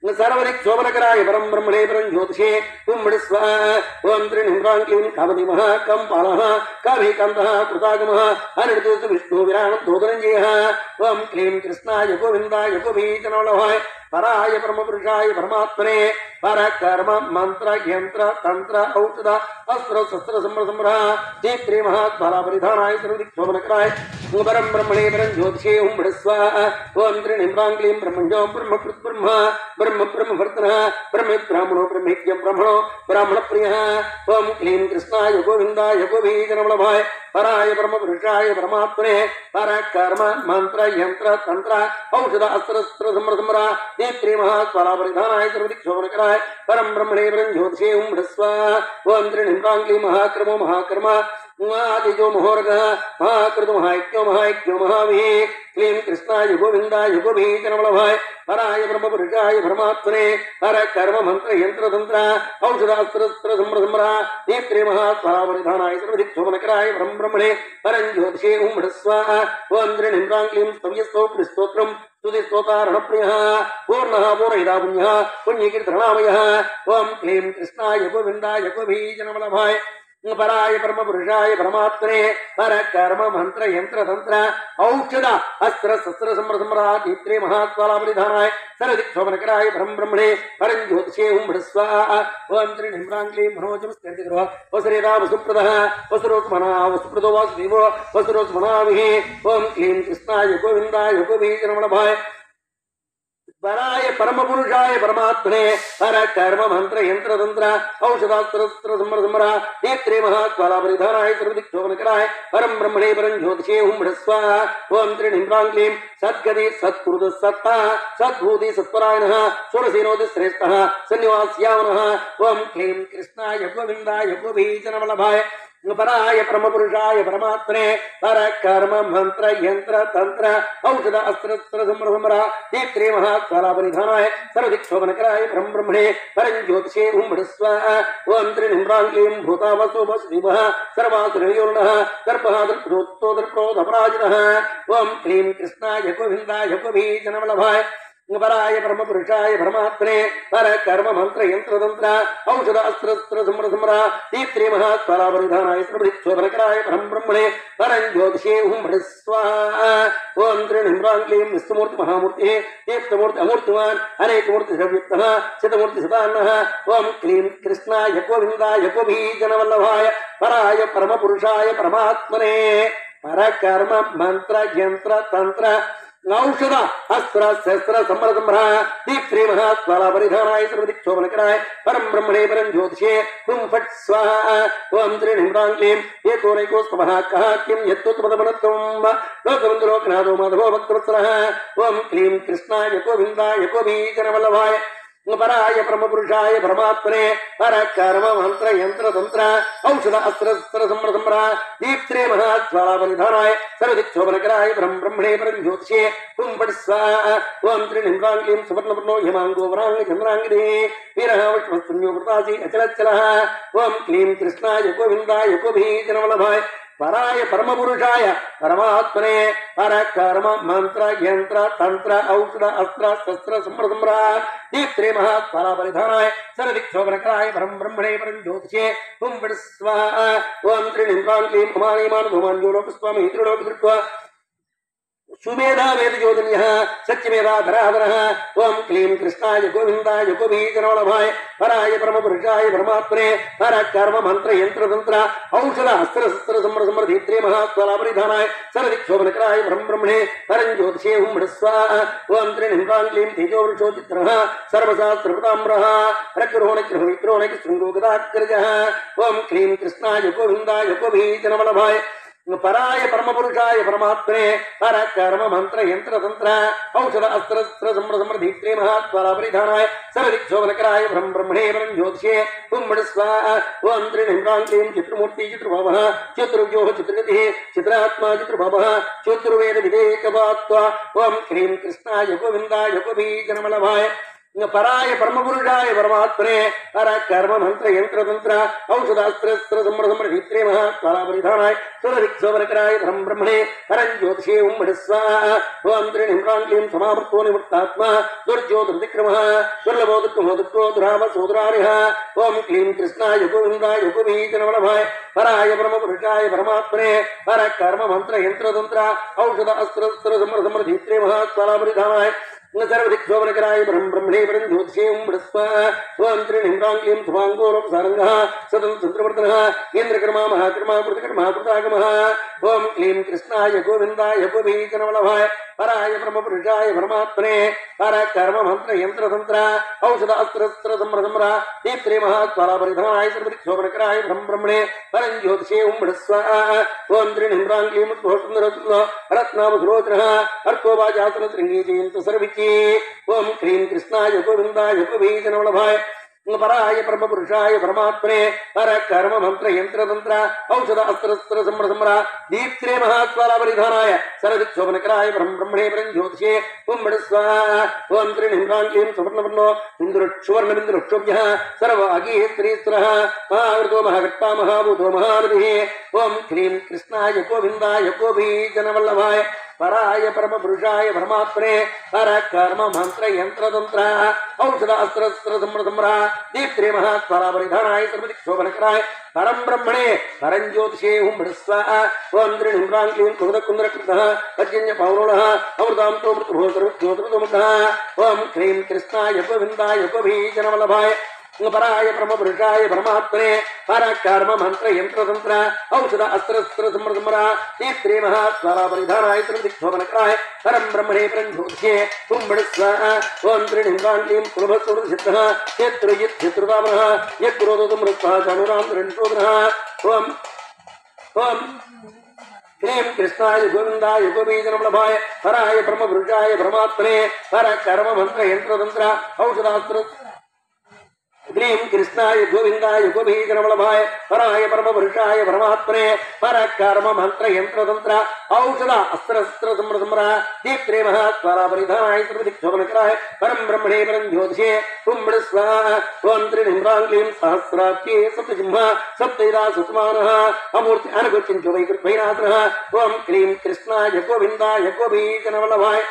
सर्वदिक्षोभनकराय परम ब्रह्मणे परम ज्योतिषे ओम स्वाहा ओम त्रिनिम्रां क्लीं कामदेवः कंपालः काभिकान्तः कृतागमः अनिर्दोष विष्णु विराणोदरञ्जयः ओम क्लीं कृष्णाय गोविंदाय गोपीजनवल्लभाय पराय परमपुरुषाय परमात्मने पर कर्म मंत्र यंत्र तंत्र औषध अस्त्र शस्त्र संभ्रा दीप्त्रे महात्माला परिधानाय सर्वदिक्षोभनकराय परम ब्रह्मणे परम ज्योतिषे ओम स्वाहा ओम त्रिनिम्रां क्लीं ब्रह्मण्यो ब्रह्मकृत् ब्रह्म ब्रह्म ब्रह्मभर्तनः ब्रह्म ब्राह्मणो ब्रह्मेज्ञं ब्रह्मणो ब्राह्मणप्रियः ओम क्लीं कृष्णाय गोविंदाय गोपीजनवल्लभाय पराय परमपुरुषाय परमात्मने पर कर्म मंत्र यंत्र तंत्र औषध अस्त्र संभ्रा दीप्त्रे महात्माला परिधानाय सर्वदिक्षोभनकराय परम ब्रह्मणे परम ज्योतिषे ओम स्वाहा ओम त्रिनिम्रां क्लीं महाक्रमो महाकर्म आदिजो महोर्गः महाकृतो महायज्ञो महाविः क्लीं कृष्णाय गोविंदाय गोपीजनवल्लभाय पराय परमपुरुषाय परमात्मने पर कर्म मंत्र यंत्र तंत्र औषध अस्त्र संभ्रा दीप्त्रे महात्माला परिधानाय सर्वदिक्षोभनकराय परम ब्रह्मणे परम ज्योतिषे ओम स्वाहा ओम त्रिनिम्रां क्लीं स्तोत्रम् स्तुतिस्तोतारणप्रियः पूर्णः पूर्णहिता पुण्यः पुण्यकीर्तनामयः ओम क्लीं कृष्णाय गोविंदाय गोपीजनवल्लभाय పరాయ పరమ పురుషాయ పరమాత్మనే పర కర్మ మంత్ర యంత్ర తంత్ర ఔషధ అస్త్ర శస్త్ర సంర దీప్త్రే మహాత్వాలాపరిధానాయ సరదిక్షోభనకరాయ పరం బ్రహ్మణే పరం జ్యోతిషే ఓం స్వాహా ఓం త్రినిమ్రాంగ్లీం మనోజం స్థితిర్గృహ వసురేదా వసుప్రద వసురోత్మనా వసుప్రదో వాసుదేవో వసురోత్మనామిహే ఓం క్లీం కృష్ణాయ గోవిందాయ గోపీజనమలభాయ పరాయ పరమ పురుషాయ పరమాత్మనే పర కర్మ మంత్ర యంత్ర తంత్ర ఔషధాస్త్ర సంర నేత్రే మహాత్వాలాపరిధానాయ సర్వదిక్షోభనకరాయ పరం బ్రహ్మణే పరం జ్యోతిషే ఓం స్వాహా ఓం త్రినిమ్రాంగ్లీం సద్గతి సత్కృత సత్తా సద్భూతి సత్పరాయణ సురసేనోది శ్రేష్ఠ సన్నివాస్యావన ఓం క్లీం కృష్ణాయ గోవిందాయ గోపీజనవల్లభాయ పరాయ పరమ పురుషాయ పరమాత్మనే పర కర్మ మంత్ర యంత్ర తంత్ర ఔషధ అస్త్ర సంర నేత్రే మహాత్వాలాపరిధానాయ సర్వదిక్షోభనకరాయ పరం బ్రహ్మణే పరం జ్యోతిషే ఓం స్వాహా ఓం త్రినిమ్రాంగ్లీం భూతావసో వసుదేవ సర్వాసురయోర్ణ దర్భ దర్ప్రోత్తో దర్ప్రోధపరాజిత ఓం క్లీం కృష్ణాయ గోవిందాయ గోపీజనవల్లభాయ పరాయ పరమ పురుషాయ పరమాత్మనే పర కర్మ మంత్ర యంత్ర తంత్ర ఔషధ అస్త్ర సంర దీప్త్రే మహాత్వాలాపరిధానాయ సర్వదిక్షోభనకరాయ పరం బ్రహ్మణే పరం జ్యోతిషే ఓం స్వాహా ఓం త్రినిమ్రాంగ్లీం విష్ణుమూర్తి మహామూర్తి దీప్తమూర్తి అమూర్తిమాన్ అనేకమూర్తి సవ్యుక్త శతమూర్తి సదాన్న ఓం క్లీం కృష్ణాయ గోవిందాయ గోపీజనవల్లభాయ పరాయ పరమ పురుషాయ పరమాత్మనే పర కర్మ మంత్ర యంత్ర తంత్ర ఔషధ అస్త్ర శస్త్ర సంర దీప్త్రే మహాత్వాలాపరిధానాయ సర్వదిక్షోభనకరాయ పరం బ్రహ్మణే పరం జ్యోతిషే హుం ఫట్ స్వాహా ఓం త్రినిమ్రాంగ్లీం ఏకోనైకోస్తమః కః కిం యత్తుత్పదమనత్వం లోకబంధు లోకనాథో మాధవో భక్తవత్సలః ఓం క్లీం కృష్ణాయ గోవిందాయ గోపీజనవల్లభాయ పరాయ పరమ పురుషాయ పరమాత్మనే పర కర్మ మంత్ర యంత్ర తంత్ర ఔషధ అస్త్ర సంర దీప్త్రే మహాత్వాలాపరిధానాయ సర్వదిక్షోభనకరాయ పరం బ్రహ్మణే పరం జ్యోతిషే హుం ఫట్ స్వాహా ఓం త్రినిమ్రాంగ్లీం సువర్ణపర్ణో యమాంగో వరాంగ చంద్రాంగిదే వీరః విష్ణుస్తన్యో వృతాసి అచలచ్చలః ఓం క్లీం కృష్ణాయ గోవిందాయ గోపీజనవల్లభాయ పరాయ పరమ పురుషాయ పరమాత్మనే పర కర్మ మంత్ర యంత్ర తంత్ర ఔషధ అస్త్ర శస్త్ర సంర దీప్త్రే మహాత్వాలాపరిధానాయ సర్వదిక్షోభనకరాయ పరం బ్రహ్మణే పరం జ్యోతిషే హుం ఫట్ స్వాహా ఓం త్రినిమ్రాంగ్లీం ఉమానీమాన్ ధూమాన్యో లోకస్వామి త్రిలోకి దృష్ట్వా సుమేధా వేదజ్యోతిన్యః సత్యమేధాధరాధరః ఓం క్లీం కృష్ణాయ గోవిందాయ గోపీజనవల్లభాయ పరాయ పరమ పురుషాయ పరమాత్మనే పర కర్మ మంత్ర యంత్ర తంత్ర ఔషధ అస్త్ర శస్త్ర సంర దీప్త్రే మహాత్వాలాపరిధానాయ సర్వదిక్షోభనకరాయ పరం బ్రహ్మణే పరం జ్యోతిషే ఓం స్వాహా ఓం త్రినిమ్రాంగ్లీం తేజోవృషో చిత్రః సర్వశాస్త్రపృతామ్రః రక్రోణగ్రహ విక్రోణగి శృంగో గదాగ్రజః ఓం క్లీం కృష్ణాయ గోవిందాయ గోపీజనవల్లభాయ పరాయ పరమ పురుషాయ పరమాత్మనే పర కర్మ మంత్ర యంత్ర తంత్ర ఔషధ అస్త్ర సంర దీప్త్రే మహాత్వాలాపరిధానాయ సర్వదిక్షోభనకరాయ పరం బ్రహ్మణే పరం జ్యోతిషే హుం ఫట్ స్వాహా ఓం త్రినిమ్రాంగ్లీం చిత్రమూర్తి చిత్రభావః చిత్రవ్యో చిత్రగతి చిత్రాత్మా చిత్రభావః చతుర్వేద వివేకవాత్వా ఓం క్లీం కృష్ణాయ గోవిందాయ గోపీజనవల్లభాయ పరాయ పరమ పురుషాయ పరమాత్మనే పర కర్మ మంత్ర యంత్ర తంత్ర ఔషధ అస్త్ర సంర దీప్త్రే మహాత్వాలాపరిధానాయ సర్వదిక్షోభనకరాయ పరం బ్రహ్మణే పరం జ్యోతిషే ఓం ఫట్ స్వాహా ఓం త్రినిమ్రాంగ్లీం సమావృత్తో నివృత్తాత్మా దుర్జో దుర్విక్రమః దుర్లభో దుఃఖమోదుఃఖో దురావసోదురారిః ఓం క్లీం కృష్ణాయ గోవిందాయ గోపీజనవల్లభాయ పరాయ పరమ పురుషాయ పరమాత్మనే పర కర్మ మంత్ర యంత్ర తంత్ర ఔషధ అస్త్ర సంర దీప్త్రే మహాత్వాలాపరిధానాయ సర్వదిక్షోభనకరాయ పరం బ్రహ్మణే పరం జ్యోతిషే ఓం ఫట్ స్వాహా ఓం త్రినిమ్రాంగ్లీం ధుమాంగోరం సారంగః సతం చంద్రవర్ధనః ఇంద్రకర్మా మహాకర్మా కృతకర్మా కృతాగమః ఓం క్లీం కృష్ణాయ గోవిందాయ గోపీజనవల్లభాయ పరాయ పరమ పురుషాయ పరమాత్మనే పర కర్మ మంత్ర యంత్ర తంత్ర ఔషధ అస్త్ర సంర దీప్త్రే మహాత్వాలాపరిధానాయ సర్వదిక్షోభనకరాయ పరం బ్రహ్మణే పరం జ్యోతిషే ఓం ఫట్ స్వాహా ఓం త్రినిమ్రాంగ్లీం రత్నామసులోచనః అర్కోవాచాసన శృంగీ జయంత సర్వికి ఓం క్లీం కృష్ణాయ గోవిందాయ గోపీజనవల్లభాయ పరాయ పరమ పురుషాయ పరమాత్మనే పర కర్మ మంత్ర యంత్ర తంత్ర ఔషధ అస్త్ర సంర దీప్త్రే మహాత్వాలాపరిధానాయ సర్వదిక్షోభనకరాయ పరం బ్రహ్మణే పరం జ్యోతిషే ఓం ఫట్ స్వాహా ఓం త్రినిమ్రాంగ్లీం సువర్ణపర్ణో సువర్ణబిందురుక్షోభ్యః సర్వాగీ స్త్రీస్త్రః మహావృతో మహాఘట్టా మహాభూతో మహానదిః ఓం క్లీం కృష్ణాయ గోవిందాయ గోపీజనవల్లభాయ పరాయ పరమ పురుషాయ పరమాత్మనే పర కర్మ మంత్ర యంత్ర తంత్ర ఔషధ అస్త్ర సంమ్ర దీప్త్రే మహాత్మరా పరిధానాయ సర్వదిక్ శోభనకరాయ పరం బ్రహ్మణే పరం జ్యోతిషే హుంబడిస్వ ఓం త్రినిమ్రాం క్లీం కుముదకుందరకృత పర్జన్య పౌరుణ అమృతాంతో మృతభోతరుజ్యోతిర్ముఖ ఓం క్లీం కృష్ణాయ గోవిందాయ గోపీజనవల్లభాయ పరాయ పరమ పురుషాయ పరమాత్మనే పర కర్మ మంత్ర యంత్ర తంత్ర ఔషధ అస్త్ర సంమ్ర దీప్త్రే మహాత్మరా పరిధానాయ సర్వదిక్ శోభనకరాయ పరం బ్రహ్మణే పరం జ్యోతిషే హుంబడిస్వ ఓం త్రినిమ్రాం క్లీం కులభస్వృతసిద్ధ శత్రుజిత్ శత్రుతామనః యక్రోధోతం మృత్పాచానురాం త్రిణ్శోధనః ఓం ఓం క్లీం కృష్ణాయ గోవిందాయ గోపీజనవల్లభాయ పరాయ పరమ పురుషాయ పరమాత్మనే పర కర్మ మంత్ర యంత్ర తంత్ర ఔషధాస్త్ర క్లీం కృష్ణాయ గోవిందాయ గోపీజనవల్లభాయ పరాయ పరమ పురుషాయ పరమాత్మనే పర కర్మ మంత్ర యంత్ర తంత్ర ఔషధ అస్త్ర సంమ్ర దీప్త్రే మహాత్మరా పరిధానాయ సర్వదిక్ శోభనకరాయ పరం బ్రహ్మణే పరం జ్యోతిషే హుంబడిస్వ ఓం త్రినిమ్రాం క్లీం సహస్రాబ్దే సప్తజిహ్వ సప్తైరా సుతమానః అమూర్తి అనుగత్యంచ వైకృత్వైనాథః ఓం క్లీం కృష్ణాయ గోవిందాయ గోపీజనవల్లభాయ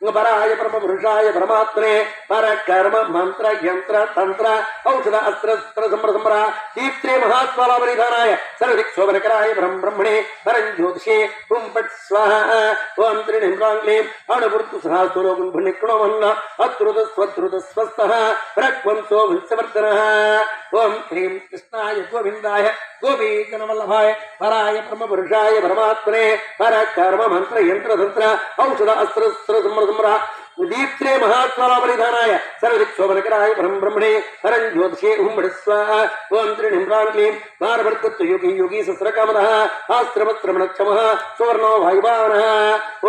పరాయ పరమ పురుషాయ పరమాత్మనే పర కర్మ మంత్ర యంత్ర తంత్ర ఔషధ అస్త్ర సంమ్ర దీప్త్రే మహాత్మలా పరిధానాయ సర్వదిక్ శోభనకరాయ పరం బ్రహ్మణే పరం జ్యోతిషే హుంపట్ స్వాహ ఓం త్రినిమ్రాం క్లీం అణువృత్తు సహస్రోగుం భునిక్ణోమన్న అత్రుత స్వత్రుత స్వస్థః ప్రక్వంసో వంశవర్ధనః ఓం క్లీం కృష్ణాయ గోవిందాయ గోపీజనవల్లభాయ పరాయ పరమ పురుషాయ పరమాత్మనే పర కర్మ మంత్ర యంత్ర తంత్ర ఔషధ అస్త్ర సంమ్ర దీప్త్రే మహాత్మలా పరిధానాయ సర్వదిక్ శోభనకరాయ పరం బ్రహ్మణే పరం జ్యోతిషే హుంబడిస్వ ఓం త్రినిమ్రాం క్లీం భారభర్తృ యోగి యోగి సస్రకామనః ఆశ్రమశ్రమణక్షమః సువర్ణో వాయువానః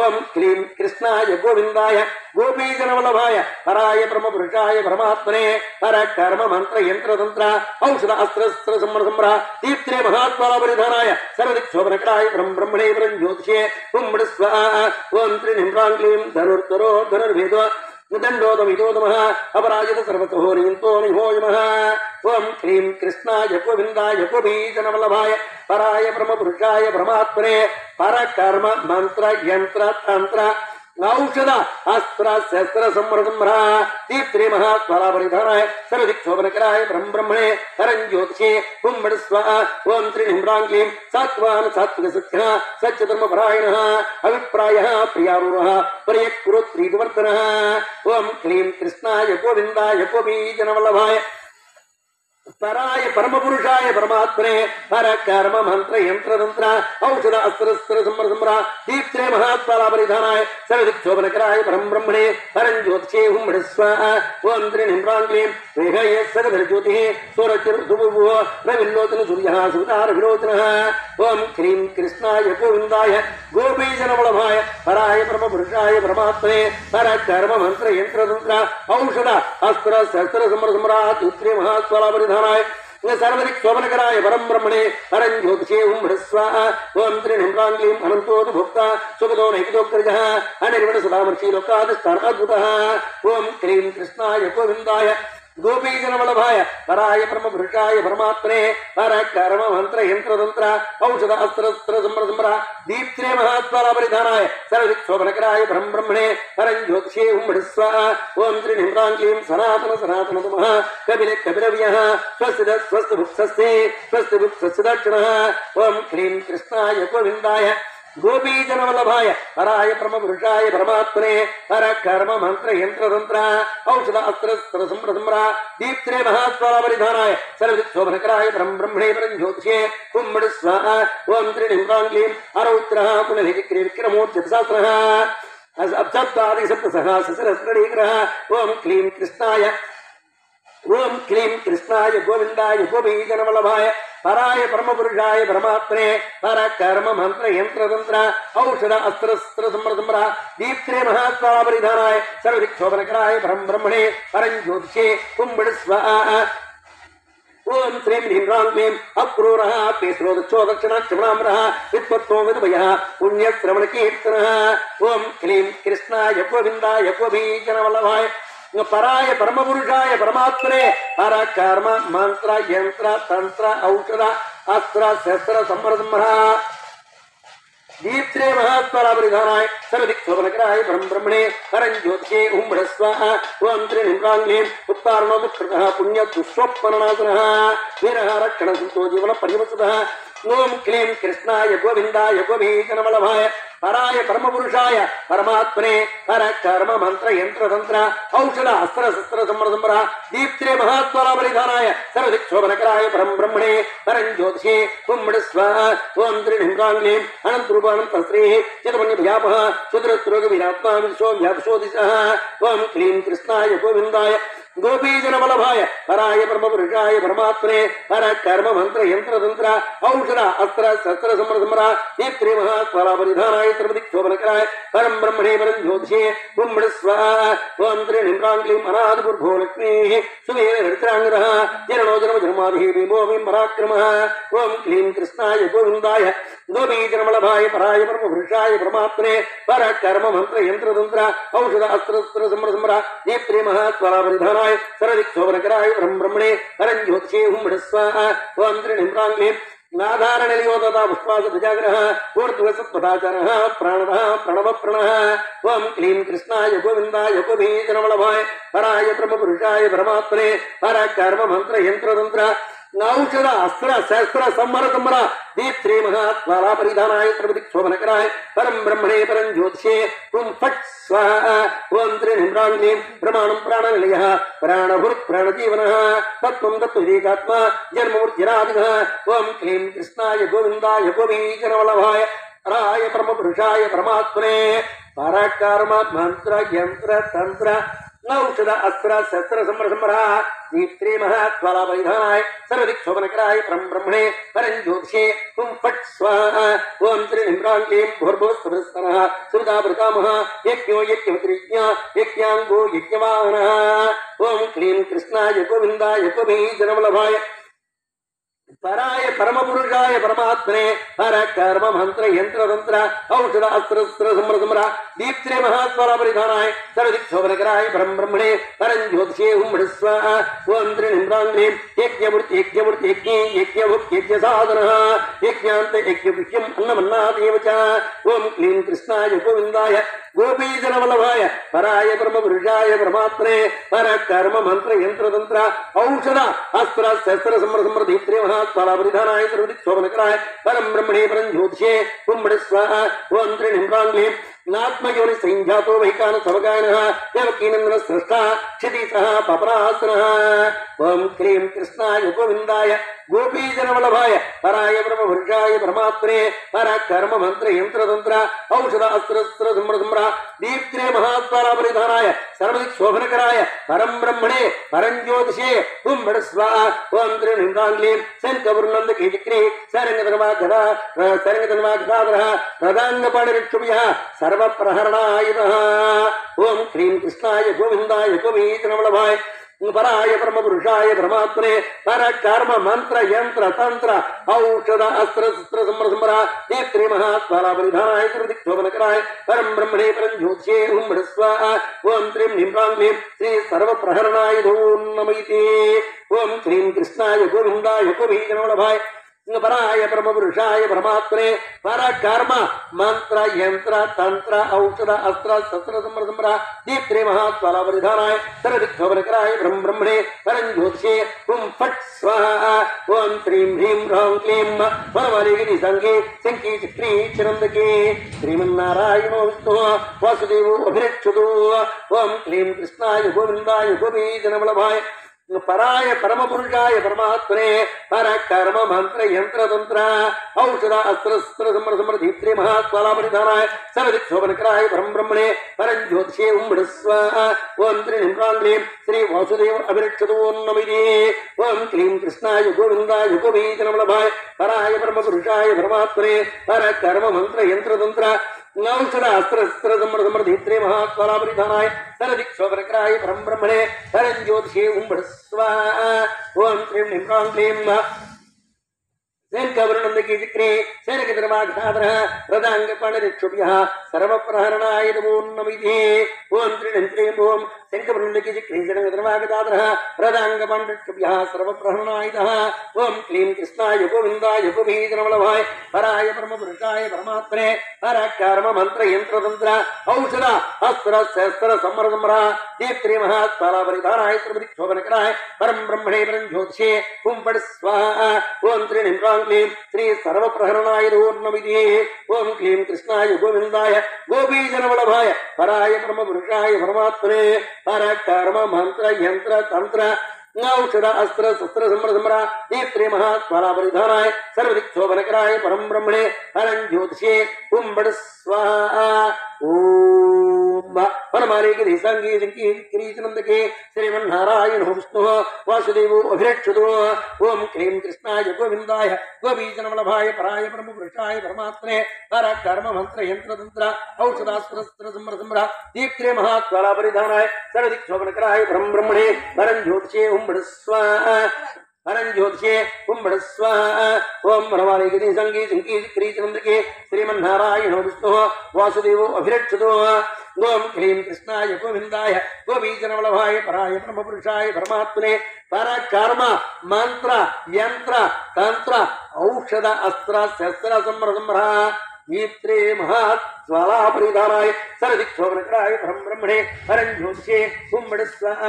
ఓం క్లీం కృష్ణాయ గోవిందాయ గోపీజనవల్లభాయ పరాయ పరమ పురుషాయ పరమాత్మనే పర కర్మ మంత్ర యంత్ర తంత్ర ఔషధ అస్త్ర సంమ్ర దీప్త్రే మహాత్మలా పరిధానాయ సర్వదిక్ శోభనకరాయ పరం బ్రహ్మణే పరం జ్యోతిషే హుంబడిస్వ ఓం త్రినిమ్రాం క్లీం ధనుర్ధరో ధనుర్భేదో దండోదమిదోదమః అపరాజిత సర్వతో నియంతో నిహోయమః ఓం క్లీం కృష్ణాయ గోవిందాయ గోపీజనవల్లభాయ పరాయ పరమ పురుషాయ పరమాత్మనే పర కర్మ మంత్ర యంత్ర తంత్ర ఔషధ అస్త్ర శస్త్ర సంమ్ర దీప్త్రే మహాత్మలా పరిధానాయ సర్వదిక్ శోభనకరాయ పరం బ్రహ్మణే పరం జ్యోతిషే హుంబడిస్వ ఓం త్రినిమ్రాం క్లీం సాత్వాన్ సాత్విక సత్యః సత్యధర్మపరాయణః అభిప్రాయః ప్రియారూఢః పర్యకురుత్ ప్రీతివర్ధనః ఓం క్లీం కృష్ణాయ గోవిందాయ గోపీజనవల్లభాయ పరాయ పరమ పురుషాయ పరమాత్మనే పర కర్మ మంత్ర యంత్ర తంత్ర ఔషధ అస్త్ర సంమ్ర దీప్త్రే మహాత్మలా పరిధానాయ సర్వదిక్ శోభనకరాయ పరం బ్రహ్మణే పరం జ్యోతిషే హుంబడిస్వ ఓం త్రినిమ్రాం క్లీం వేహయ సగధర్జ్యోతిః సూరచిర్దుభువో రవిల్లోచన సూర్యః సుతార విలోచనః ఓం క్లీం కృష్ణాయ గోవిందాయ గోపీజనవల్లభాయ పరాయ పరమ పురుషాయ పరమాత్మనే పర కర్మ మంత్ర యంత్ర తంత్ర ఔషధ అస్త్ర శస్త్ర సంమ్ర దీప్త్రే మహాత్మలా పరిధానాయ సర్వదిక్ శోభనకరాయ పరం బ్రహ్మణే పరం జ్యోతిషే హుంబడిస్వ ఓం త్రినిమ్రాం క్లీం అనంతోతు భోక్త సుఖదో నైకదోక్తరిజః అనిర్వణ సదామర్షి లోకాదిష్టానాద్భుతః ఓం క్లీం కృష్ణాయ గోవిందాయ గోపీజనవల్లభాయ పరాయ పరమ పురుషాయ పరమాత్మనే పర కర్మ మంత్ర యంత్ర తంత్ర ఔషధ అస్త్ర సంమ్ర దీప్త్రే మహాత్మలా పరిధానాయ సర్వదిక్ శోభనకరాయ పరం బ్రహ్మణే పరం జ్యోతిషే హుంబడిస్వ ఓం త్రినిమ్రాం క్లీం సనాతన సనాతనతమః కపిల కపిలవ్యః స్వస్తి స్వస్తి భుక్స్వస్తి స్వస్తి భుక్స్వస్తి దక్షిణః ఓం క్లీం కృష్ణాయ గోవిందాయ గోపీజనవల్లభాయ పరాయ పరమ పురుషాయ పరమాత్మనే పర కర్మ మంత్ర యంత్ర తంత్ర ఔషధ అస్త్ర సంమ్ర దీప్త్రే మహాత్మలా పరిధానాయ సర్వదిక్ శోభనకరాయ పరం బ్రహ్మణే పరం జ్యోతిషే హుంబడిస్వ ఓం త్రినిమ్రాం క్లీం అరౌత్రః పునః విక్రమోర్జిత సహస్రః అబ్జాది సప్తసహ సహస్రడీగ్రహ ఓం క్లీం కృష్ణాయ ఓం క్లీం కృష్ణాయ గోవిందాయ గోపీజనవల్లభాయ పరాయ పరమ పురుషాయ పరమాత్మనే పర కర్మ మంత్ర యంత్ర తంత్ర ఔషధ అస్త్ర సంమ్ర దీప్త్రే మహాత్మలా పరిధానాయ సర్వదిక్ శోభనకరాయ పరం బ్రహ్మణే పరం జ్యోతిషే హుంబడిస్వ ఓం శ్రీం హ్రీం క్లీం అక్రూరః పేశ్రోదక్షో దక్షిణాక్షమణామ్రః విత్వత్తో విద్వయః పుణ్యశ్రవణ కీర్తనః ఓం క్లీం కృష్ణాయ గోవిందాయ గోపీజనవల్లభాయ పరాయ పరమ పురుషాయ పరమాత్మనే పర కర్మ మంత్ర యంత్ర తంత్ర ఔషధ అస్త్ర శస్త్ర సంమ్ర दीप्त्रे महात्मरापरिधानाय सर्वदिक्शोभनकराय परम ब्रह्मणे परं ज्योतिषे उम्बडस्वाह ओं त्रिनिम्राङ्गीं उत्तारणोमुत्कृतः पुण्यदुष्वप्पननाशनः वीरः रक्षणसुतो जीवनपर्यवसुतः ओं क्लीं कृष्णाय गोविन्दाय गोपीजनवल्लभाय पराय परमपुरुषाय परमात्मने पर कर्म मंत्र यंत्र तंत्र औषध अस्त्र शस्त्र संवर दीप्त्रे महात्मरापरिधानाय सर्वदिक्शोभनकराय परम ब्रह्मणे परं ज्योतिषे कुम्भस्वाह ओं त्रिनिम्राङ्गीं अनन्तरूपानन्तश्रीः चितमन्यभयापः क्षुद्रस्त्रोगवीरात्मा विश्वो व्यापशोदिशः ओं क्लीं कृष्णाय गोविन्दाय गोपीजनवल्लभाय पराय परमपुरुषाय परमात्मने पर कर्म मंत्र यंत्र तंत्र औषध अस्त्र शस्त्र संवर दीप्त्रे महात्मरापरिधानाय सर्वदिक्शोभनकराय परं ब्रह्मणे परं ज्योतिषे कुम्भस्वाह ओं त्रिनिम्राङ्गीं अनादिपुर्भोलक्ष्मीः सुवीरहृत्राङ्गदः जरणो जन्मजन्मादिः भीमो पराक्रमः ओं क्लीं कृष्णाय गोविन्दाय गोपीजनवल्लभाय पराय परमपुरुषाय परमात्मने पर कर्म मंत्र यंत्र तंत्र औषध अस्त्र शस्त्र संवर दीप्त्रे महात्मरापरिधानाय सर्वदिक्शोभनकराय परं ब्रह्मणे परं ज्योतिषे हुम्बडस्वाह ओं त्रिनिम्राङ्गीं नाधारणलियोदता पुष्पासुजाग्रह ऊर्ध्वसत्पदाचारः प्राणः प्रणवप्रणः ओं क्लीं कृष्णाय गोविन्दाय गोपीजनवल्लभाय पराय परमपुरुषाय परमात्मने पर कर्म मंत्र यंत्र तंत्र औषध अस्त्र शस्त्र संवर दीप्त्रे महात्मरापरिधानाय सर्वदिक्शोभनकराय परं ब्रह्मणे परं ज्योतिषे हुं फट् स्वाहा ओं त्रिनिम्राङ्गीं प्रमाणं प्राणनिलयः प्राणभूत् प्राणजीवनः तत्त्वं तत्त्वैकात्मा जन्ममूर्तिरादिनः ओं क्लीं कृष्णाय गोविन्दाय गोपीजनवल्लभाय पराय परमपुरुषाय परमात्मने परकर्म मंत्र यंत्र तंत्र औषध अस्त्र शस्त्र संवर दीप्त्रे महात्मरापरिधानाय सर्वदिक्शोभनकराय परं ब्रह्मणे परं ज्योतिषे हुं फट् स्वाहा ओं त्रिनिम्राङ्गीं भूर्भुवस्सुरस्तनः सुतावृतामः यज्ञो यज्ञवद्यज्ञ यज्ञाङ्गो यज्ञवाहनः ओं क्लीं कृष्णाय गोविन्दाय गोपीजनवल्लभाय पराय परमपुरुषाय परमात्मने पर कर्म मंत्र यंत्र तंत्र औषध अस्त्र शस्त्र संवर दीप्त्रे महात्मरापरिधानाय सर्वदिक्शोभनकराय परं ब्रह्मणे परं ज्योतिषे हुम्बडस्वाह ओं त्रिनिम्राङ्गीं यज्ञमूर्ति यज्ञमूर्ति यज्ञे यज्ञभुक् यज्ञसाधनः यज्ञान्त यज्ञपुष्यम् अन्नमन्नादेव च ओं क्लीं कृष्णाय गोविन्दाय गोपीजनवल्लभाय पराय परमपुरुषाय परमात्मने पर कर्म मंत्र यंत्र तंत्र औषध अस्त्र शस्त्र संवर दीप्त्रे महात्मरापरिधानाय सर्वदिक्शोभनकराय परं ब्रह्मणे परं ज्योतिषे कुम्भस्वाह ओं त्रिनिम्राङ्गीं नात्मयोनि संजातो वैकान सवगायनः देवकीनन्दन स्रष्टा क्षितिसः पपरासनः ओं क्लीं कृष्णाय गोविन्दाय गोपीजनवल्लभाय पराय परमपुरुषाय परमात्मने पर कर्म मंत्र यंत्र तंत्र औषध अस्त्र शस्त्र संवर दीप्त्रे महात्मरापरिधानाय सर्वदिक्शोभनकराय परं ब्रह्मणे परं ज्योतिषे हुम्बडस्वाह ओं त्रिनिम्राङ्गीं शङ्खपूर्णन्दकेचक्रे सरङ्गतन्वागदाधरः रदाङ्गपाणिरिक्षुभ्यः सर्वप्रहरणायुधः ओं क्लीं कृष्णाय गोविन्दाय गोपीजनवल्लभाय पराय परमपुरुषाय परमात्मने पर कर्म मंत्र यंत्र तंत्र औषध अस्त्र शस्त्र संवर दीप्त्रे महात्मरापरिधानाय सर्वदिक्शोभनकराय परं ब्रह्मणे परं ज्योतिषे हुम्बडस्वाह ओं त्रिनिम्राङ्गीं श्री सर्वप्रहरणायुधो नमैते ओं क्लीं कृष्णाय गोविन्दाय गोपीजनवल्लभाय पराय परमपुरुषाय परमात्मने पर कर्म मंत्र यंत्र तंत्र औषध अस्त्र शस्त्र संवर दीप्त्रे महात्मरापरिधानाय सर्वदिक्शोभनकराय परं ब्रह्मणे परं ज्योतिषे हुं फट् स्वाहा ओं श्रीं ह्रीं ह्रौं क्लीं परमलिगिनि संगे शङ्की चक्री चिरन्दके श्रीमन्नारायणो विष्णुः वासुदेवो अभिरक्षतु ओं क्लीं कृष्णाय गोविन्दाय गोपीजनवल्लभाय पराय परमपुरुषाय परमात्मने पर कर्म मंत्र यंत्र तंत्र औषध अस्त्र शस्त्र संवर दीप्त्रे महात्मरापरिधानाय सर्वदिक्शोभनकराय परं ब्रह्मणे परं ज्योतिषे हुम्बडस्वाह ओं त्रिनिम्राङ्गीं श्री वासुदेव अभिरक्षतु नमैते ओं क्लीं कृष्णाय गोविन्दाय गोपीजनवल्लभाय पराय परमपुरुषाय परमात्मने पर कर्म मंत्र यंत्र तंत्र औषध अस्त्र शस्त्र संवर दीप्त्रे महात्मरापरिधानाय सर्वदिक्शोभनकराय परं ब्रह्मणे परं ज्योतिषे हुम्बडस्वाह ओं त्रिनिम्राङ्गीं శంఖవరుణందకి చక్రే శరకద్రవాఘాధర రదాంగ పాణరిక్షుభ్య సర్వప్రహరణాయ నమో నమితే ఓం త్రిణంత్రీం ఓం శంఖవరుణందకి చక్రే శరకద్రవాఘాధర రదాంగ పాణరిక్షుభ్య సర్వప్రహరణాయ ఓం క్లీం కృష్ణాయ గోవిందాయ గోపీజనవల్లభాయ పరాయ పరమపురుషాయ పరమాత్మనే పరాకర్మ మంత్ర యంత్రతంత్ర ఔషధ అస్త్ర శస్త్ర సంవర దీప్త్రి మహాత్పాలాపరిధానాయ శ్రీమతి శోభనకరాయ పరం బ్రహ్మణే పరం జ్యోతిషే కుంపడి స్వాహ ఓం త్రిణిం క్లీం శ్రీ సర్వప్రహరణాయ నమోర్నమిదే ఓం క్లీం కృష్ణాయ గోవిందాయ గోపీజనవల్లభాయ పరాయ పరమపురుషాయ పరమాత్మనే పరాకర్మ మంత్ర యంత్ర తంత్ర ఔషధ అస్త్ర శస్త్ర సంవర దీప్త్రి మహాత్పాలాపరిధానాయ సర్వదిక్షోభనకరాయ పరం బ్రహ్మణే పరం జ్యోతిషే కుంభడి స్వాహ ఓం వనమాలికి నిసంగీ సంకీ కిరీటనందకే శ్రీమన్నారాయణ విష్ణు వాసుదేవో అభిరక్షతో ఓం క్లీం కృష్ణాయ గోవిందాయ గోపీజనవల్లభాయ పరాయ పరమపురుషాయ పరమాత్మనే పరాకర్మ మంత్ర యంత్రతంత్ర ఔషధాస్త్ర సంవర దీప్త్రే మహాత్పాలాపరిధానాయ సర్వదిక్షోభనకరాయ పరం బ్రహ్మణే పరం జ్యోతిషే కుంభడి స్వాహ పరం జ్యోతిషే కుంభడి స్వాహ ఓం వనమాలికి సంగీ సంకీ కిరీటనందకే శ్రీమన్నారాయణ విష్ణు వాసుదేవో అభిరక్షతో ఓం క్లీం కృష్ణాయ గోవిందాయ గోపీజనవల్లభాయ పరాయ బ్రహ్మపురుషాయ పరమాత్మనే పరకర్మ మంత్ర యంత్ర తంత్ర ఔషధ అస్త్ర శస్త్ర సంవర దీప్త్రే మహాత్పాలాపరిధానాయ సర్వదిక్షోభనకరాయ పరం బ్రహ్మణే పరం జ్యోతిషే కుంభడి స్వాహ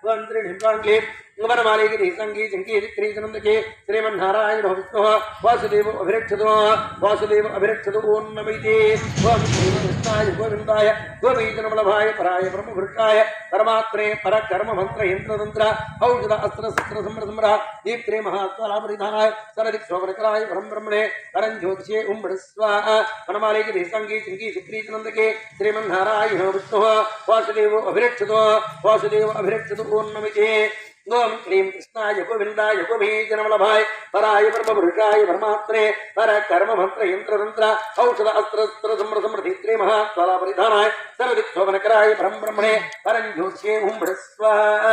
ఓం త్రిణిం క్లీం వనమాలికి సంగీ సంకీ కిరీటనందకే శ్రీమన్నారాయణ విష్ణు వాసుదేవో అభిరక్షతో ఓం నమితే ఓం శ్రీ కృష్ణాయ గోవిందాయ గోపీజనవల్లభాయ పరాయ బ్రహ్మపురుషాయ పరమాత్మనే పరకర్మ మంత్ర యంత్రతంత్ర ఔషధ అస్త్ర శస్త్ర సంవర దీప్త్రే మహాత్పాలాపరిధానాయ సర్వదిక్షోభనకరాయ పరం బ్రహ్మణే పరం జ్యోతిషే కుంభడి స్వాహ వనమాలికి సంగీ సంకీ కిరీటనందకే శ్రీమన్నారాయణ విష్ణు వాసుదేవో అభిరక్షతో ఓం నమితే ఓం క్లీం కృష్ణాయ గోవిందాయ గోపీజనవల్లభాయ పరాయ పరమపురుషాయ పరమాత్మనే పరకర్మ మంత్ర యంత్రతంత్ర ఔషధ అస్త్ర సంవర దీప్త్రే మహాత్పాలాపరిధానాయ సర్వదిక్షోభనకరాయ పరం బ్రహ్మణే పరం జ్యోతిషే కుంభడి స్వాహ